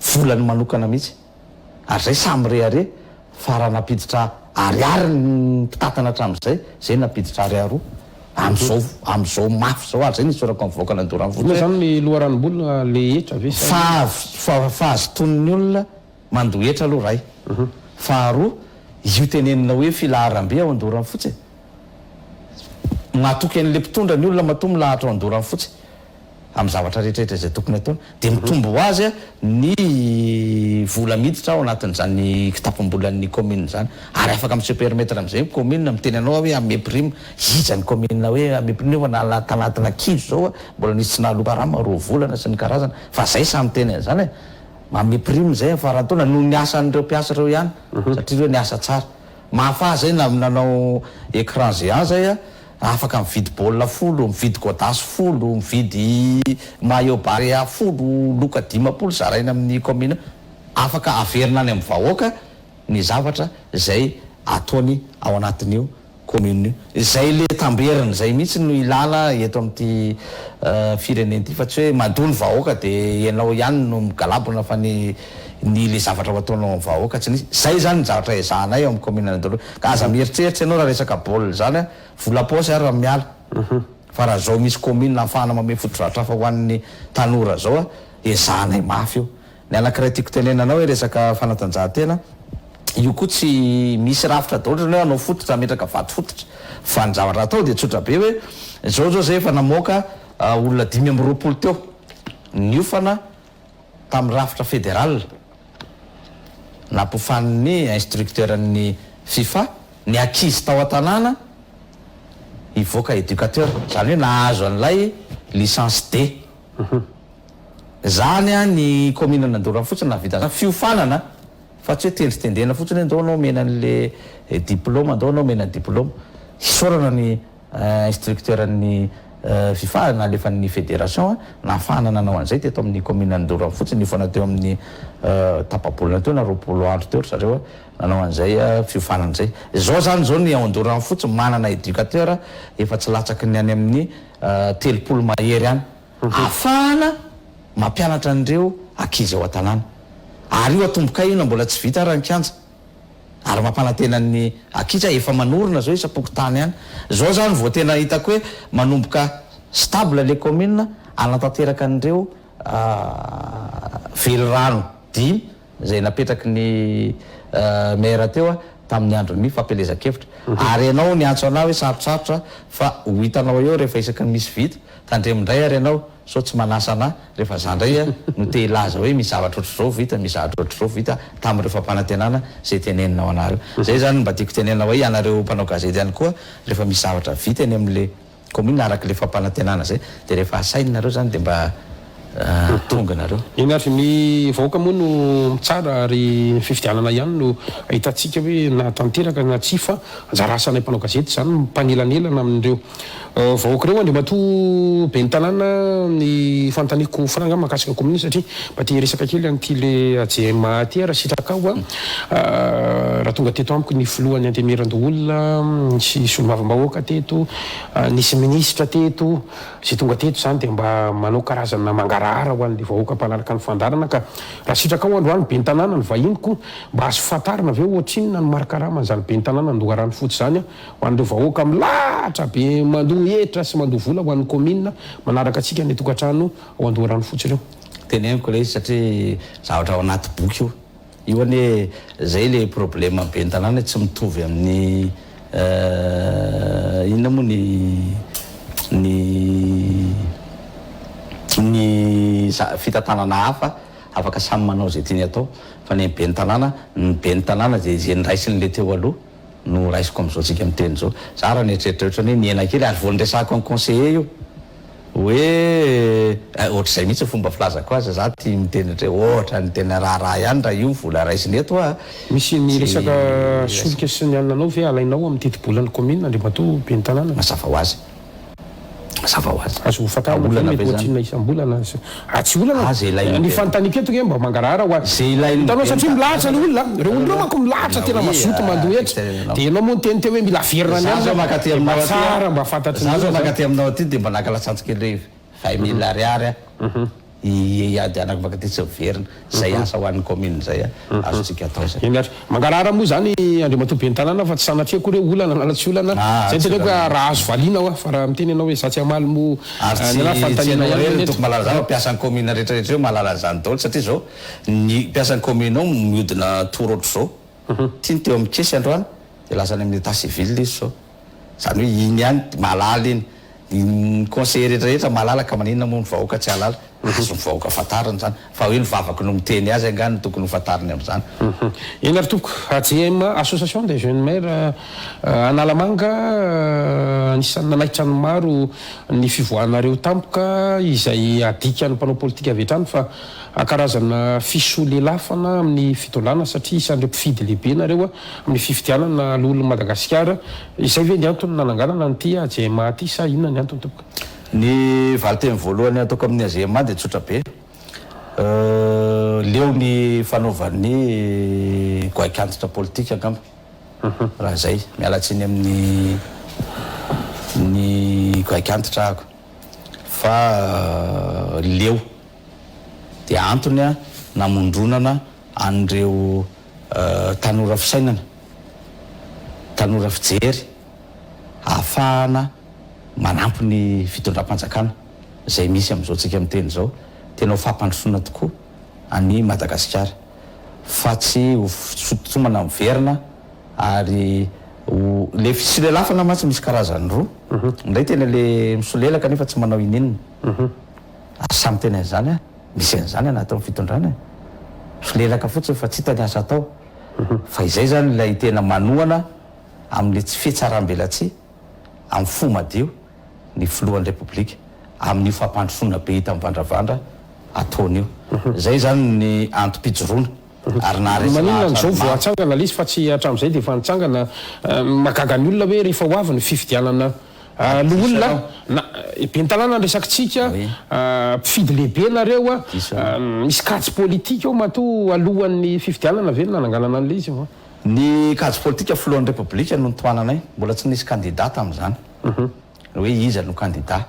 volany manokana mihitsy ary zay samy rehare fara napiditra ariary ny mpitatana hatramin'izay zay napiditra ariary am'izao mafy zao ary zay nisorako amin'ny voaka Nandora fotsy zany ny loharanom-bolona le etra ve fa azo tonony olona mandohetra aloha ray faharoa io tenenina hoe filaharam-be ao Andorany fotsy matoky an'le mpitondra ny olona mato milahatra ao Andorany fotsy amin'ny zavatra rehetrarehetra zay tokony ataony de mitombo ho azy ny vola miditra ao anatin'izany kitapom-bolan'ny commune zany ary afaka amin'ny supermettre amin'izay commune miteny anao hoe ame prime iza ny commune hoe ame prime fa tanatina kizo zao mbola nisy tsy nahalokarama roa volana sy ny karazana fa zay samy teny an'izany ame prime zay farantaona no ny asan'ireo mpiasa reo ihany satria reo ny asa tsara mahafaha zay nanao écran géant zay afaka mividy baolina 10 mividy godasy 10 mividy maillot barea 10 loka 10 zaraina amin'ny commune afaka averina any amin'ny vahoaka ny zavatra zay ataony ao anatin'io commune zay le tamberiny zay mihitsy no ilana eto amin'ty fireneny ty fa tsy hoe mandony vahoaka de ianao ihany no migalabona fa ny le zavatra ataonao amin'ny vahoaka tsy nisy zay zany ny zavatra ezahanay eo amin'ny commune Nandora ka aza mieritreritra ianao raha resaka baolina zany vola paosy ary raha miala fa raha zao misy commune ahafahana mame fotodratra hafa ho an'ny tanora zao ezahanay mafy io ny anankiray tiako tenenanao hoe resaka fanatanjahantena io koa tsy misy rafitra daholo hoe anao fototra metraka vaty fototra fa ny zavatra atao de tsotra be hoe zao zay efa namoaka olona 5 teo niofana tamin'ny rafitra fédéral nampofan'ny instructeur-ny FIFA ny akizy tao an-tanàna ivoaka éducateur zany hoe nahazo an'ilay licence D zany ny commune Nandora fotsiny navita fiofanana fa tsy hoe tendritendena fotsiny ndao anao mena an'le diplôme ndao anao mena diplôme isorana ny instructeur-ny FIFA nalefan'ny fédération nahafahana nanao an'izay teto amin'ny commune Nandora fotsiny niofana teo amin'ny tapabolina teo na 20 andro teo zareo nanao an'izay fiofanan'izay zao zany zao ny ao Andorany fotsiny manana éducateur efa tsy latsaky ny any amin'ny 30 mahery any ahafahana mampianatra an'ireo akizy ao an-tanàna ary io atomboka io na mbola tsy vita raha ny kianja ary mampanantenan'ny akizy efa manorina zao isapokotany ihany zao zany vao tena hitako hoe manomboka stable le commune anatanteraka an'ireo velorano 10 zay napetraky ny maire teo tamin'ny androny fampelezakevitra ary ianao ny antso anao hoe sarosarotra fa ho hitanao eo rehefa isaky ny misy vita tandremindray ary ianao so tsy manasa ana rehefa zandray no te ilaza hoe misy zavatra ohatr' zao vita misy zavatra ohatr' zao vita tamin'ireo fampanantenana zay teneninao anareo zay zany mba tiako tenenina hoe ianareo mpanao gazety ihany koa rehefa misy zavatra vita eny amin'le commune araky le fampanantenana zay de rehefa asainareo zany de mba tonga nareo iny ary ny vahoaka moa no tsara ary ny fifidianana ihany no ahitantsika hoe na tanteraka na tsy fa anjara asanay mpanao gazety zany mpanelanelana amin'ireo vahoaka ireo andriamato be ny tanàna ny fantaniko faranga mahakasika komina satria mba te resaka kely an'ity le ajema ty raha sitrakao raha tonga teto amiko ny filohan'ny antemeran-doolona sy solomavambahoaka teto nisy ministra teto sy tonga teto zany dia mba manao karazana mangarahara ho an'le vahoaka mpalalaka ny fandarana ka raha sitrakao androany be ny tanàna ny vahiniko mba azo fatarina aveo ohatrinona ny marikaramana zany be ny tanàna ndoharany fotsy zany ho an'ireo vahoaka milatra be mandoa hetra sy mandoa vola ho an'ny komina manaraka atsika ny tokantrano ho andoharany fotsy ireo teneniko le izy satria zavatra ao anaty boky io ane zay le problème be ny tanàna tsy mitovy amin'ny inona moa ny fitantanana hafa afaka samy manao zay tiany atao fa ny be ny tanàna zay zay niraisiny le teo aloha no raisiko am'izao tsika miteny zao za raha nieritreritretra hoe niena kely ary vo niresako amin'ny conseiller io hoe ohatr'izay mihitsy fomba filazako azy za ty miteny tre ohatra ny tena raharaha ihany raha io vola raisiny eto misy ny resaka solika sy ny ananao ve alainao amin'ny tetibolan'ny komina andriamato be ny tanàna mazava ho azy azo fatarina mety ohatrina isam-bolana tsy olana ny fanontaniako eto hoe mba mangarahara ho azy hitanao satria milahatra ny olona reo olona manko milahatra tena mazoto mandoa hetra dia ianao moa nyteny teo hoe mila verina ny mba tsara mba fantatry za zao makaty aminao aty dia mba nakalatsantsikely 20 000 ariary iadianako makaty tsy miverina zay asa ho an'ny commune zay azotsika atao zay eny ary mangarahara moa zany andriamato be ny tanàna fa tsy sanatria koa re olana nalatsy olana zay teneko hoe raha azo valina ao fa raha miteny ianao hoe zatsy amaly mo nana fanontaniana ihany toko malala zany mpiasan'ny commune rehetrarehetra eo mahalala zany daholo satria zao ny mpiasan'ny commune ao miodina tour ohatr' zao tiany teo amin'ny kesy androany dia lasany amin'ny état civil izy zao zany hoe iny ihany malala iny conseiller rehetrarehetra malala ka maninona moa ny vahoaka tsy halala azo ny vahoaka fatariny zany fa hoe ny vavaka no miteny azy angany tokony fatariny amin'izany eny ary toko AJM association des jeunes maires Analamanga anisan'ny nanaitra ny maro ny fivoahanareo tampoka izay adika ny mpanao politika avy hatrany fa karazana fisolelafana amin'ny fitondràna satria isan'ireo mpifidy lehibe nareo amin'ny fifidianana lolon'i Madagasikara izay ve ny antony nananganana nyty AJM ty sa inona ny antony tompoka ny valiteny voalohany ataoko amin'ny AJM dia tsotra be leo ny fanaovan'ny goaikantitra politika angamba raha zay mialatsiny amin'ny goaikantitra ako fa leo dia antony namondronana an'ireo tanora fisainana tanora fijery ahafahana manampy ny fitondram-panjakana zay misy am'izao tsika miteny zao tena ho fampandrosoana tokoa any Madagasikara fa tsy sotomana miverina ary le fisolelafana matsy misy karazany roa ndray tena le misolelaka nefa tsy manao ininina samy tena zany misy an'izany anatin'ny fitondrana solelaka fotsiny fa tsy hitany asa atao fa izay zany lay tena manoana amin'le tsy fihetsaram-belatsy amin'ny fo madio ny filohan'ny repoblika amin'ny fampandrosoana be hita mivandravandra ataon'io zay zany ny antom-pijoroana ary namanina n'izao voatsangana lizy fa tsy hatramin'izay dia efa nitsangana mahagaga ny olona hoe rehefa ho avy ny fifidianana loolona na be ny tanàna nresakitsika mpifidy lehibe nareo misy kajy politika ao mato alohan'ny fifidianana ve nananganana an'le izy ny kajy politika filohan'ny repoblika no nitoananay mbola tsy nisy candidat tamin'izany hoe iza no candidat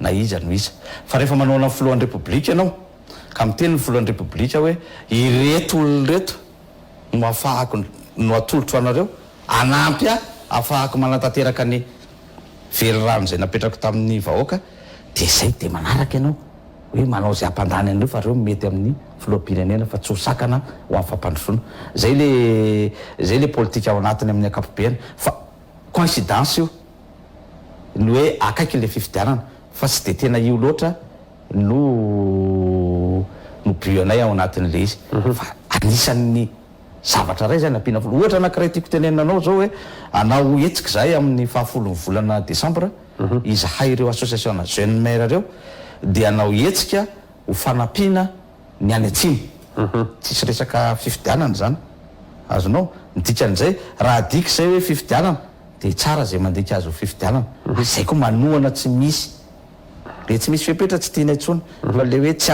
na iza no iza fa rehefa manaona filohan'ny repoblika ianao ka miteny ny filohan'ny repoblika hoe ireto olona reto no ahafahako no atolotro anareo anampy ahafahako manatanteraka ny velirano zay napetrako tamin'ny vahoaka dia zay dia manaraka ianao hoe manao zay ampandany an'ireo fa reo mety amin'ny filoham-pirenena fa tsy ho sakana ho amin'ny fampandrosoana zay le politika ao anatiny amin'ny akapobeany fa coïncidence io ny hoe akaiky le fifidianana fa tsy dia tena io loatra no bio anay ao anatin'le izy fa anisan'ny zavatra ray zany ampiana vola ohatra anankiray tiako tenenanao zao hoe anao hetsika zay amin'ny 10 volana Desambra izahay ireo association jeune maire reo dia anao hetsika ho fanampiana ny any atsimo tsisy resaka fifidianana zany azonao nidikan'izay raha diky zay hoe fifidianana de tsara zay mandika azo fifidianana zay koa manohana tsy misy le tsy misy fepetra tsy tiana intsony fa le hoe tsy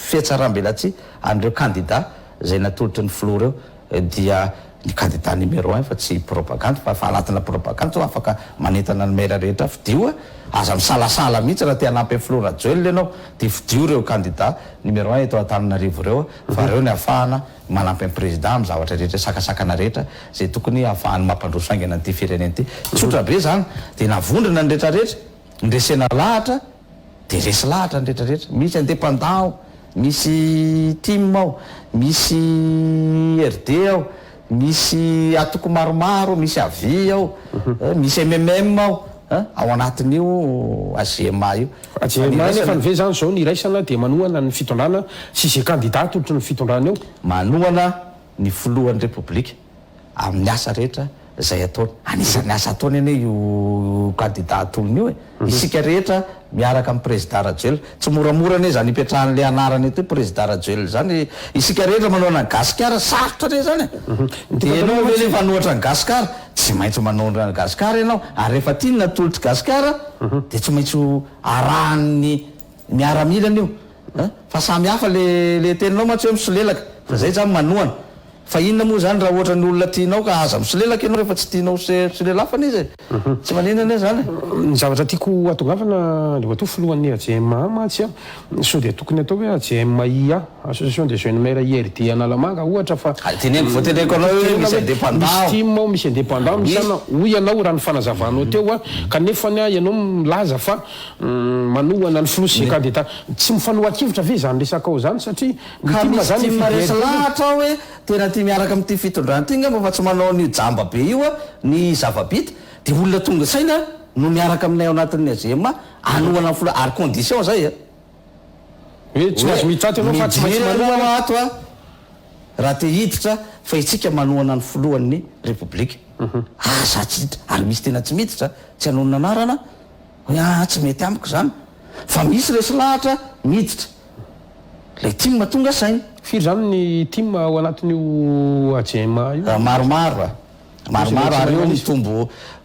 fiatsaram-belatsy an'ireo candidat zay natolotry ny flo reo dia ny candidat numéro 1 fa tsy propagande fa anatina propagande so afaka manentana ny maira rehetra fidioa aza misalasala mihitsy raha te hanampy ny flo rajoel ianao de fidio reo candidat numéro 1 eto Antananarivo reo fa reo ny ahafahana manampy ny président amin'ny zavatra rehetra sakasakana rehetra zay tokony ahafahany mampandroso aingana n'ity firenena ity tsotra be zany de navondrina ny rehetrarehetra ndresena lahatra de resy lahatra ny rehetrarehetra misy indépendant ao misy team ao misy RD ao misy atoko maromaro misy avy ao misy MMM ao ao anatin'io AGMA io AGMA nefa ny ve zany zao ny iraisana de manohana ny fitondrana sy zay candidat tolotry ny fitondrana eo manohana ny filohan'ny republika amin'ny asa rehetra zay ataony anisan'ny asa ataony ane io candidat atolony io isika rehetra miaraka amin'ny président Rajoel tsy moramora ane zany ipetrahan'le anarany eto président Rajoel zany isika rehetra manohana ny gasikara sarotra re zany de ianao hoe le fanohatra ny gasikara tsy maintsy manohatra ny gasikara ianao ary rehefa tiany natolotry gasikara de tsy maintsy arahan'ny miaramilana io fa samy hafa le teninao matsy hoe misolelaka fa zay zany manohana fa inona moa zany raha ohatra ny olona tianao ka aza misolelaka ianao rehefa tsy tianao solelafana izy tsy maninana zany ny zavatra tiako atongavana le ato filohan'ny AGMA matsy a so de tokony atao hoe AGMIA association des jeunes maires IRD Analamanga ohatra fa teneniko voateneniko anao hoe misy indépendant misy team ao misy indépendant misy ana hoy ianao raha ny fanazavanao teo a kanefany a ianao milaza fa manohana ny filosy candidat tsy mifanohan-kevitra ve zany resaka ao zany satria ny team zany maresy lahatra ao hoe tena ty miaraka amin'ity fitondrana ty ngamba fa tsy manao ny jamba be io a ny zavabita de olona tonga saina no miaraka aminay ao anatin'ny AGMA anohana folo ary condition zay a hoe tsy azo mitraty anao fa tsy maintsy manohana ato a raha te hiditra fa itsika manohana ny folohan'ny republika asa tsitra ary misy tena tsy miditra tsy hanonona anarana hoe tsy mety amiko zany fa misy resy lahatra miditra le team tonga saina firy zany ny team ao anatin'io AGMA io maromaro ary io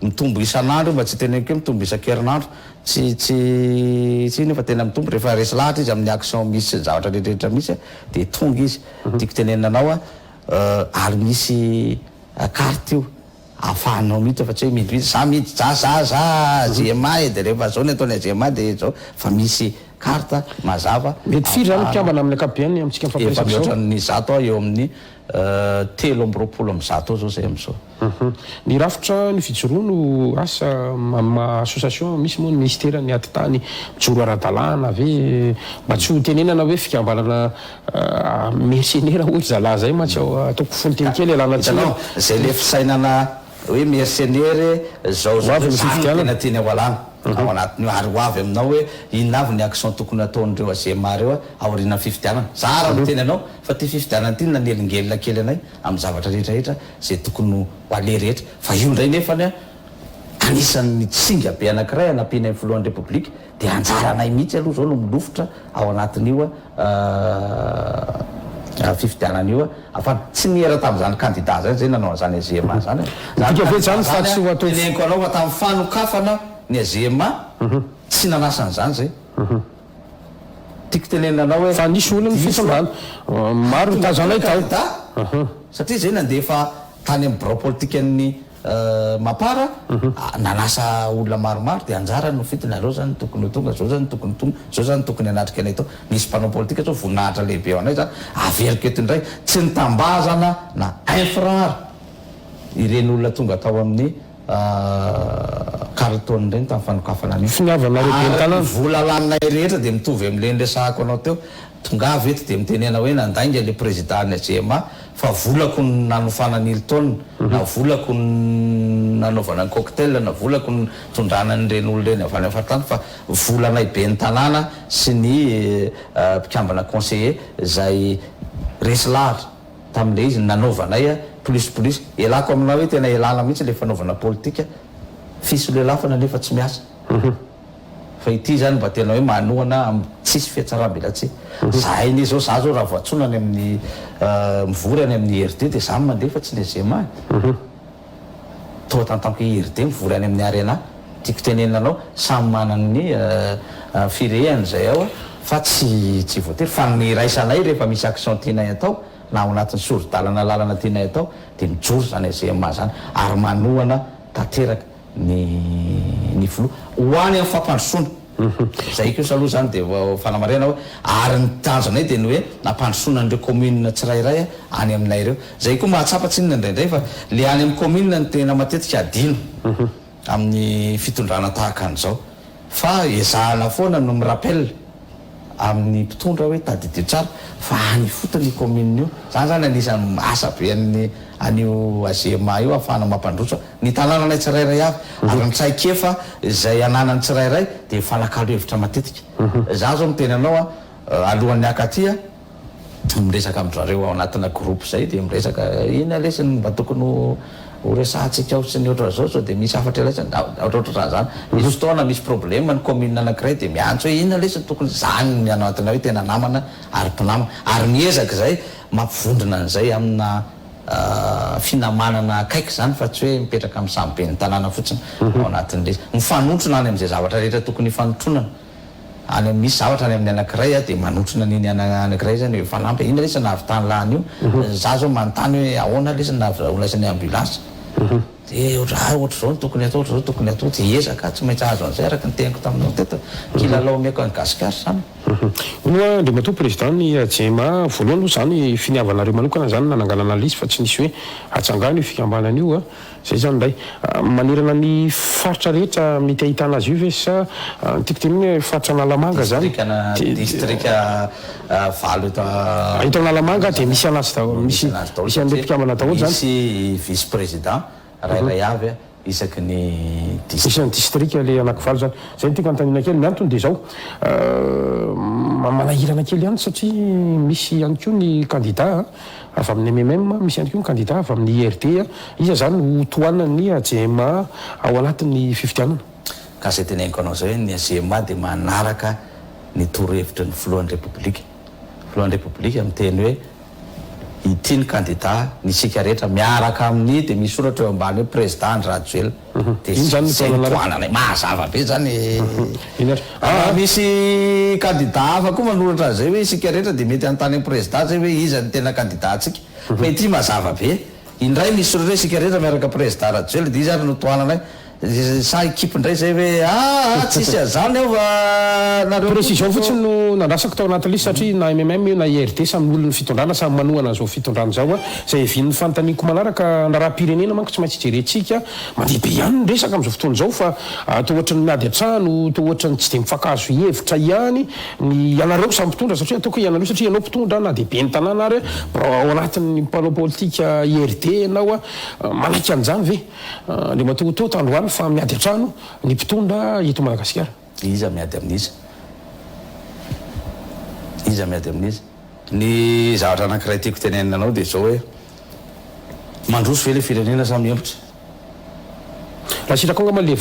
mitombo isan'andro mba tsy teneniko hoe mitombo isan-kerinandro tsy nefa tena mitombo rehefa resy lahatra izy amin'ny action misy zavatra rehetrarehetra misy de tonga izy tiako tenenina anao a ary misy carte io ahafahanao mihitsy fa tsy hoe miditra za miditra za AGMA de rehefa zao ny ataony AGMA de zao fa misy carte mazava mety firy zany mpiambana amin'ny akapiany amintsika efa mihoatran'ny zato eo amin'ny 3 zao zay am'zao ny rafitra ny fijoroano asa association misy moa ny ministera ny aty tany mijoro ara-dalàna ave mba tsy ho tenenana hoe fikambanana mercenaire ohatry zalahy zay ma tsy ataoko fonoteny kely alana tsinao zay le fisainana hoe mercenaire zaotena tiany ao alana ao anatin'io ary ho avy aminao hoe inona avy ny action tokony ataon'ireo AGMA reo aoriana fifidianana zara miteny anao fa ty fifidianana ty nanelingelina kely anay amin'ny zavatra rehetrarehetra zay tokony ho ale rehetra fa io ndray nefany anisan'ny tsinga be anankiray anampiana ny filohan'ny republika de anjaranay mihitsy aloha zao no milofotra ao anatin'io fifidianan'io afana tsy niera tamin'izany candidat zany zay nanao zany AGMA zany teneniko anao fa tamin'ny fanokafana ny AGMA tsy nanasan'zany zay tiako tenenanao hoe fa nisy olona ny fitondrana maro mitazanay tao satria zay nandefa tany amin'ny bureau politique an'ny mapara nanasa olona maromaro de anjara no fitiny aleo zany tokony tonga zao zany tokony tonga zao zany tokony anatrika anay tao nisy mpanao politika zao voninahitra lehibe ao anay zany averiko eto indray tsy nitambazana na infrare ireny olona tonga tao amin'ny carton reny tamin'ny fanokafana ny finiavana rehibe tanana vola laninay rehetra de mitovy am'leny resahako anao teo tongavy eto de mitenena hoe nandainga le président ny AGMA fa volako ny nanofanany Hilton na volako ny nanaovana ny cocktail na volako ny tondrana n'ireny olo reny avany afartany fa volanay be ny tanàna sy ny mpikambana conseiller zay resy lahatra tamin'le izy nanaovanay plus elako aminao hoe tena elana mihitsy le fanaovana politika fiso lelafana nefa tsy miasa fa ity zany mba tena hoe manoana tsisy fiatsarambelatsy zay ny zao za zao raha voatsonany amin'ny mivory any amin'ny RD dia za mandeha fa tsy le GMA toa tant que RD mivory any amin'ny arena tiako tenenina anao samy manany firehany zay ao fa tsy voatery fa ny raisanay rehefa misy action tianay atao na ao anatin'ny soro-dalana lalana tianay atao dia mijoro zany GMA zany ary manoana tanteraka ny filoha ho any amin'ny fampandrosoana zay kosa aloha zany dia fanamarena hoe ary ny tanjonay dia ny hoe nampandrosoana an'ireo commune tsirairay any aminay ireo zay koa mahatsapatsy inona indraindray fa le any amin'ny commune ny tena matetika adino amin'ny fitondrana tahaka an'izao fa ezahana foana no mirapel amin'ny mpitondra hoe tadidio tsara fa any fotony commune io zany zany anisany asa be an'io GMA io ahafahana mampandroso ny tanànanay tsirairay avy ary nitsaikefa zay ananany tsirairay dia fanakalo hevitra matetika za zao miteny anao alohan'ny akatya miresaka amin'zareo ao anatina groupe zay dia miresaka ina lesiny mba tokony horesantsika ao sy ny oatra zao dia misy afatra lesany ohatroatra zany misy fotoana misy problème ny commune anankiray dia miantso hoe ina lesiny tokony zany ny anatina hoe tena namana ary mpinamana ary miezaka zay mampivondrona an'izay amina finamanana akaiky zany fa tsy hoe mipetraka amin'ny samybe ny tanàna fotsiny ao anatin'le mifanotrona any amin'izay zavatra rehetra tokony fanotronana any misy zavatra any amin'ny anankiray dia manotrona niny anankiray zany hoe fanampy ina lesany avy tany lany io za zao manontany hoe ahoana lesany olaisan'ny ambulance dia ohatra zao tokony atao ohatra zao tokony atao dia ezaka tsy maintsy azo an'izay araka ny teniko taminao teto kilalao miako any gasikasy zany oloa dia matoa président ny GMA voalohany aloha zany finiavanareo manokana zany nananganana lisy fa tsy nisy hoe atsangany io fikambanana io zay zany ndray manerana ny faritra rehetra mety ahitana azy io ve sa tiako teniny hoe faritra Analamanga zany district valo eto ahita Analamanga dia misy anazy misy an'ilay mpikambana daholo zany misy vice président rairay avy isaky ny isan'ny district le anakivalo zany zay ny tiako antanina kely miantony dia zao manahirana kely ihany satria misy ihany koa ny candidat avy amin'ny MMM misy ihany koa ny candidat avy amin'ny IRD iza zany ho tohanany GMA ao anatin'ny fifidianana ka zay teneniko anao zao hoe ny GMA dia manaraka ny torohevitra ny filohan'ny république amin'ny teny hoe ity ny candidat ny sika rehetra miaraka amin'ny dia misy soratra eo ambany hoe président Rajoelina dia zay tohananay mazava be zany misy candidat hafa koa manoratra zay hoe isika rehetra dia mety anontany amin'ny président zay hoe iza ny tena candidat atsika fa ity mazava be indray misy soratra hoe isika rehetra miaraka président Rajoelina dia izany no tohananay sa équipe ndray zay hoe tsisy azany ao nareo précision fotsiny no nandrasako tao anaty lisy satria na MMM io na IRD samy olon'ny fitondrana samy manohana zao fitondrana zao zay evin'ny fanontaniako manaraka na raha-pirenena manko tsy maintsy jerentsika mandeha be ihany ny resaka amin'izao fotoana zao fa toa ohatran'ny miady an-trano toa ohatran'ny tsy dia mifakazo hevitra ihany ny ianareo samy mpitondra satria ataoko hoe ianareo satria ianao mpitondra na dia be ny tanàna ary ao anatin'ny mpanao politika IRD ianao manaiky an'izany ve le matoto tandroany fa miady an-trano ny mpitondra eto Madagasikara iza miady amin'izy ny zavatra anankiray tiako tenenina anao dia zao hoe mandroso ve le firenena samy hevitra raha sitraka angama le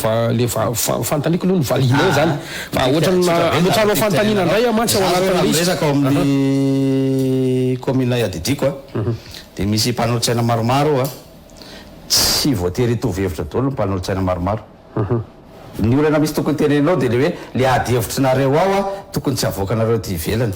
fantaniko aloha ny valinao zany fa ohatranao fantanina indray mantsy ao anatin'ny resaka ao amin'ny commune iadidiko dia misy mpanolotsaina maromaro tsy voatery hitovy hevitra daholo ny mpanolotsaina maromaro ny olana misy tokony tenenao dia le hoe le ady hevitrinareo ao tokony tsy avoakanareo ty ivelany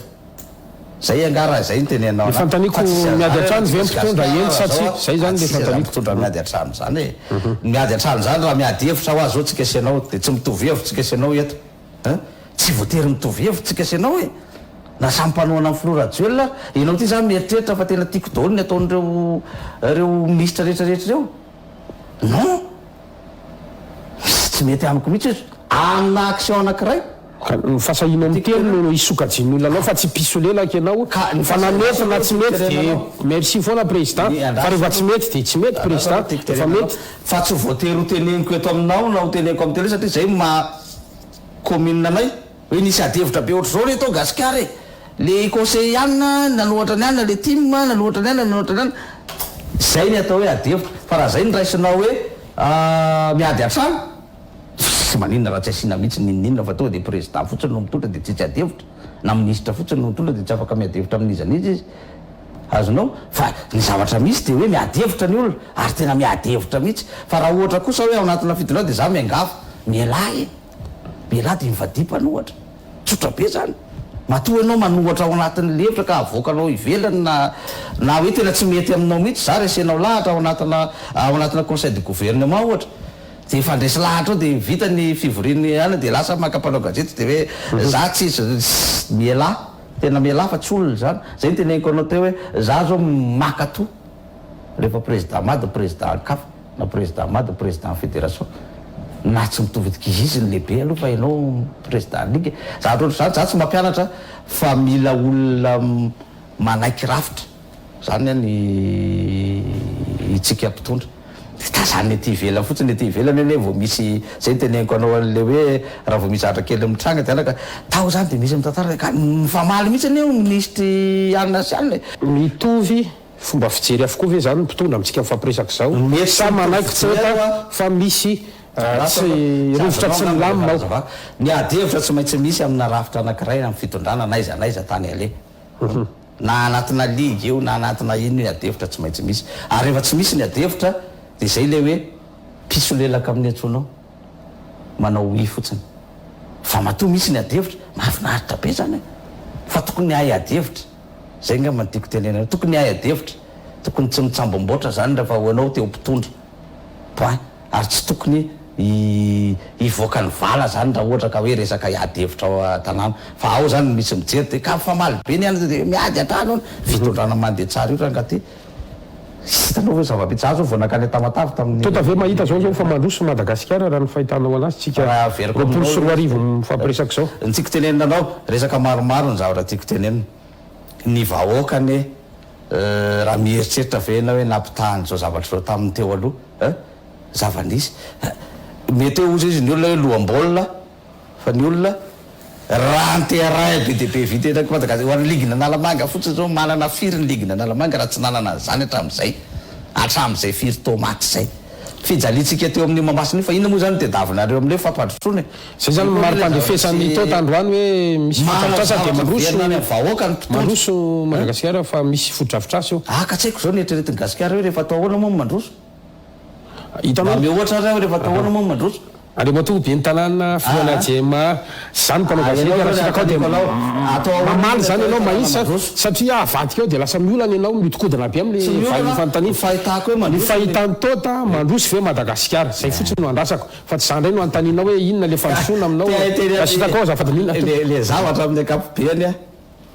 zay angara zay ny tenenao fantaniko miady an-trano ve mpitondra eny satria zay zany le fantaniko mpitondra miady an-trano zany miady an-trano zany raha miady hevitra ho azy zao tsika asianao dia tsy mitovy hevitra tsika asianao eto tsy voatery mitovy hevitra tsika asianao e na samy mpanoana amin'ny filoha Rajoelina ianao ty zany mieritreritra fa tena tiako daholo ny ataon'ireo ministra rehetrarehetra reo non tsy mety amiko mihitsy amina action anankiray fasahinao amin'ny telo no isokajiny olona anao fa tsy piso lelaka ianao fa na mety na tsy mety dia merci foana président fa rehefa tsy mety dia tsy mety président efa mety fa tsy voatery ho teneniko eto aminao na ho teneniko amin'ny tele satria zay ma commune anay hoe nisy ady hevitra be ohatra zao le tao Gasikara le conseil ihany nanohatra ny ihany le team nanohatra ny ihany zay ny atao hoe ady hevitra fa raha zay ny raisinao hoe miady an-trano tsy maninona raha tsy asiana mihitsy ninninona fa tonga dia président fotsiny no mitondra dia tsy adihevitra na ministre fotsiny no mitondra dia tsy afaka miadihevitra amin'izanizy izy azonao fa ny zavatra misy dia hoe miadihevitra ny olona ary tena miadihevitra mihitsy fa raha ohatra kosa hoe ao anatina fidinao dia za miangava mialahy mialahy dia mivadipana ohatra tsotra be zany matoa ianao manohatra ao anatin'ny levitra ka avoakanao ivelany na hoe tena tsy mety aminao mihitsy za resenao lahatra ao anatina conseil de gouvernement ohatra dia efa ndresy lahatra ao dia vita ny fivoriny any dia lasa makapanao gazety dia hoe za tsy mialahy tena mialahy fa tsy olona zany zay ny teneniko anao teo hoe za zao makato rehefa président mady président kafa na président mady président fédération na tsy mitovy izy ny lehibe aloha fa ianao président ligue zavatra ohatr'izany za tsy mampianatra fa mila olona manaiky rafitra zany any itsika mpitondra ta zany aty ivelany fotsiny aty ivelany ane vao misy zay teneniko anao an'le hoe raha vao misy atra kely mitranga ty anaka tao zany dia misy mitantara ka mifamaly mihitsy ane ministry anina sy alina mitovy fomba fijery avokoa ve zany mpitondra amitsika mifampiresaka zao sa manaiky tseta fa misy tsy rivotra tsy milamina ny adihevitra tsy maintsy misy amina rafitra anankiray amin'ny fitondrana naiza tany ale na anatina ligue io na anatina ino ny adihevitra tsy maintsy misy ary rehefa tsy misy ny adihevitra dia zay le hoe piso lelaka amin'ny antsonao manao i fotsiny fa matoa misy ny adihevitra mahafinaritra be zany fa tokony hay adihevitra zay nga mantiako tenena tokony hay adihevitra tokony tsy mitsambomboatra zany rehefa hoanao teo mpitondra point ary tsy tokony ivoaka ny vala zany raha ohatra ka hoe resaka adihevitra ao tanàna fa ao zany misy mijery dia ka famaly be ny any dia miady atrano any fitondrana mandeha tsara io rangaty hitanao hoe zava-bitsy azo voanakany tamatavy tamin'ny tota ve mahita zao fa mandroso Madagasikara raha ny fahitanao anazy tsika roapolo sy roa arivo mifampiresaka zao ntsika tenenanao resaka maromaro ny zavatra tiako tenenina ny vahoakany raha mieritreritra vena hoe nampitahany zao zavatra zao tamin'ny teo aloha zava-nisy mety hoe ozy izy ny olona hoe lohambolona fa ny olona raha ntearahy be dia be vita enaky Madagasikara ho an'ny ligina analamanga fotsiny zao manana firy ny ligina analamanga raha tsy nanana zany hatramin'izay firy tomaty zay fijalitsika teo amin'ny mamasina fa inona moa zany tediavinareo amin'le fampandrosoana zay zany maro-pandrefesany to tandroany hoe misy fotrafitrasa dia vahoaka mandroso Madagasikara fa misy fotrafitrasa io ka tsy haiko zao ny eritreretin'ny Gasikara hoe rehefa atao ahoana moa mandroso hitanao ohatra raha rehefa atao ahoana moa mandroso ale matoa be ny tanàna fiona jema zany mpanao gazety dia mamaly zany ianao mahisa satria avadika ao dia lasa miolana ianao mitikodina be am'le fanontaniana fahitako hoe ny fahitany tota mandroso ve Madagasikara zay fotsiny no andrasako fa tsy zandray no antaninao hoe inona le fandrosoana aminao asitako ao zafadinina le zavatra amin'ny akapobeany a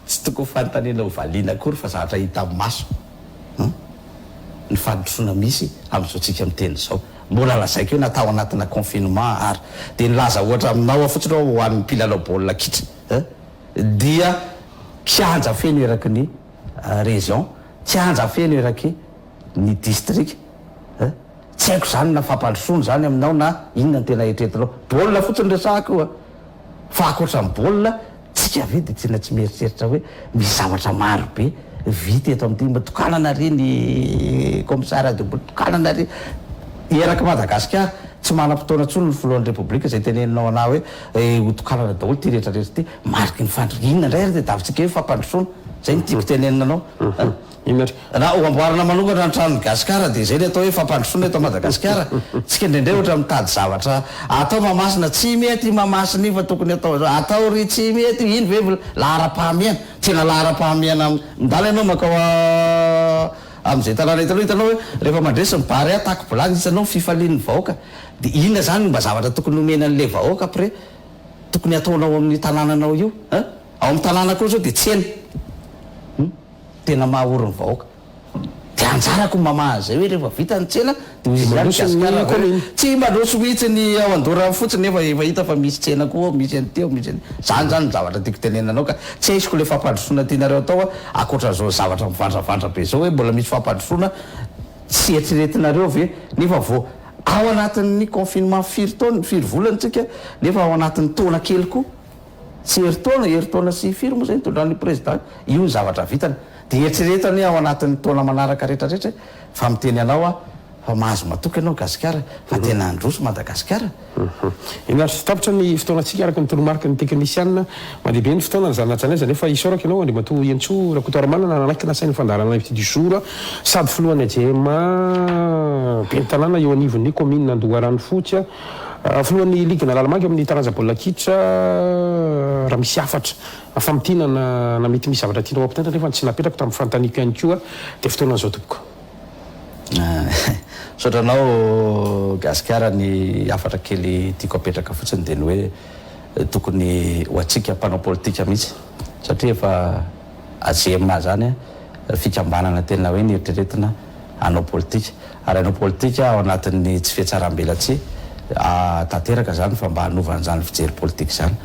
tsy tokony fanontaniana ho valiana akory fa zavatra hita amin'ny maso ny fandrosoana misy amin'izao tsika miteny zao mbola lazaiko hoe natao anatina confinement ary dia nilaza ohatra aminao fotsiny ho an'ny mpilalao baolina kitra dia kianja feno eraky ny région kianja feno eraky ny district tsy haiko zany na fampandrosoana zany aminao na inona ny tena etretinao baolina fotsiny resahako io fa akoatra ny baolina tsika ve dia tena tsy mieritreritra hoe misy zavatra maro be vita eto amin'ity mba tokanana re ny commissaire de tokanana re eraky Madagasikara tsy manam-potoana tsony ny filohan'ny repoblika zay teneninao ana hoe hotokanana daholo ty rehetrarehetra ty mariky ny fandroinina ndray ary dia davitsika hoe fampandrosoana zay ny tiako teneninanao na ho amboarana manokana ny tranony Gasikara dia zay ny atao hoe fampandrosoana eto Madagasikara tsika indraindray ohatra mitady zavatra atao mamasina tsy mety mamasina io fa tokony atao atao ry tsy mety ino ve lahara-pahamiana tena lahara-pahamiana mindala ianao makao amin'izay tanàna hitanao hoe rehefa mandresa ny bary atako bolany hitanao fifalian'ny vahoaka dia inona zany mba zavatra tokony omena an'le vahoaka après tokony ataonao amin'ny tanànanao io ao amin'ny tanàna koa zao dia tsena tena mahaorony vahoaka dia anjarako mamahazy zay hoe rehefa vita ny tsena dia tsy mandroso mihitsy ny ao andora fotsiny nefa hita fa misy tsena koa misy anyteo misy zany zany zavatra tiako tenenanao ka tsy haisiko le fampandrosoana tianareo atao akoatra zao zavatra mivandravandra be zao hoe mbola misy fampandrosoana tsy eritreretinareo ve nefa vo ao anatin'ny confinement firy volana tsika nefa ao anatin'ny taona kely koa tsy heritaona sy firy moa zay nitondran'ny président io ny zavatra vitany dia eritreretany ao anatin'ny taona manaraka rehetrarehetra fa miteny anao fa mahazo matoky ianao gasikara fa tena androso madagasikara inary sy tapitra ny fotoanantsika araka ny toromarika ny teknisianna mandehibe ny fotoana ny zanatsanaiza nefa isoraka ianao andre mato iantso rakotoaramanana nanaiky nasainy fandarana ivity du jour sady filohan'ny ajema be ny tanàna eo anivon'ny commune andoharano fotsy filohan'ny ligana lalamangy amin'ny taranja baolina kitra raha misy afatra afamitinana na mety misy zavatra tianao ampitandra nefa tsy napetrako tamin'ny fantaniko ihany koa dia fotoanan'izao tompoko sotranao gasikara ny afatra kely tiako apetraka fotsiny dia ny hoe tokony ho atsika mpanao politika mihitsy satria efa ajema zany fikambanana tena hoe nieritreretina anao politika ary anao politika ao anatin'ny tsy fiatsaram-belatsy tanteraka zany fa mba hanovan'izany fijery politika zany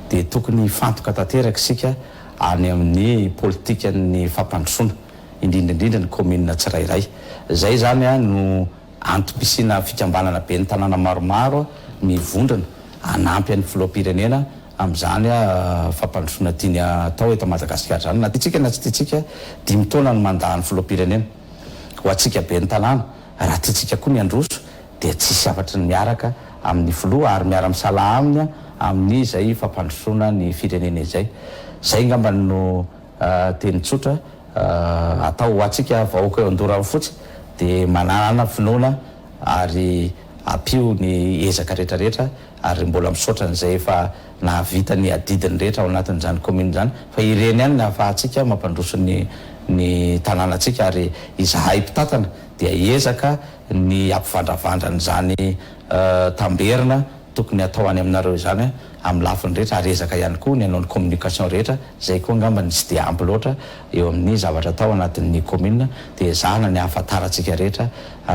dia tokony fantoka tanteraka isika any amin'ny politika ny fampandrosoana indrindraindrindra ny commune tsirairay zay zany no antom-pisina fikambanana be ny tanàna maromaro mivondrana anampy an'ny filoam-pirenena amin'izany fampandrosoana tiany atao eto Madagasikara zany na tiatsika na tsy tiatsika 5 taona no mandahany filoam-pirenena ho atsika be ny tanàna raha tiatsika koa ny androso dia tsisy afatra ny miaraka amin'ny filoha ary miara-misala aminy amin'ny zay fampandrosoana ny firenena izay zay ngamba no teny tsotra atao ho atsika vahoaka eo andorany fotsy dia manana finoana ary apio ny ezaka rehetrarehetra ary mbola misaotra n'izay efa nahavita ny adidiny rehetra ao anatin'izany commune zany fa ireny ihany ny ahafahantsika mampandroso ny tanànatsika ary izahay mpitatana dia ezaka ny ampivandravandran'izany tamberina tokony atao any aminareo izany amin'ny lafiny rehetra ary ezaka ihany koa ny anao ny communication rehetra zay koa ngamba ny tsy dia ampy loatra eo amin'ny zavatra atao anatin'ny commune dia zana ny ahafantarantsika rehetra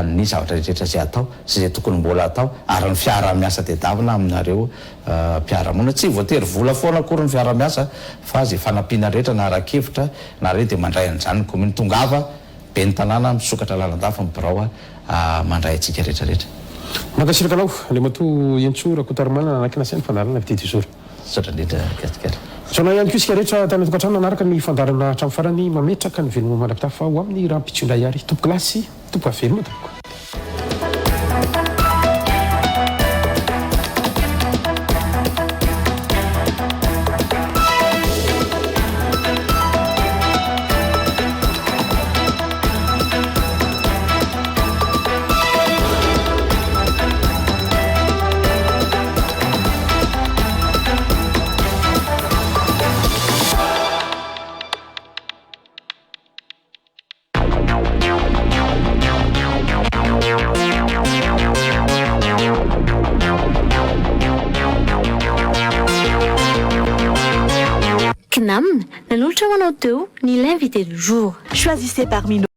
ny zavatra rehetra zay atao sy zay tokony mbola atao ary ny fiara-miasa tedavina aminareo mpiara-monina tsy voatery vola foana akory ny fiara-miasa fa zay fanampiana rehetra na arakevitra na reo dia mandray an'izany ny commune tongava be ny tanàna misokatra lalan-dafa mibirao mandray antsika rehetrarehetra mankasiraka anao le mato iantso rakotoarimana nanaiky nasainy fandarana vity tizoro sotra indrindra gasikara sonao ihany ko isika rehetra tany tokantrano nanaraka ny fandarana hatramy farany mametraka ny veloma mandra-pita fa ho amin'ny raha mpitsondray ary tompo glasy tompo aveloma tompoko Knam, nanolotra ho anao teo ny l'invité du jour. Choisissez parmi nos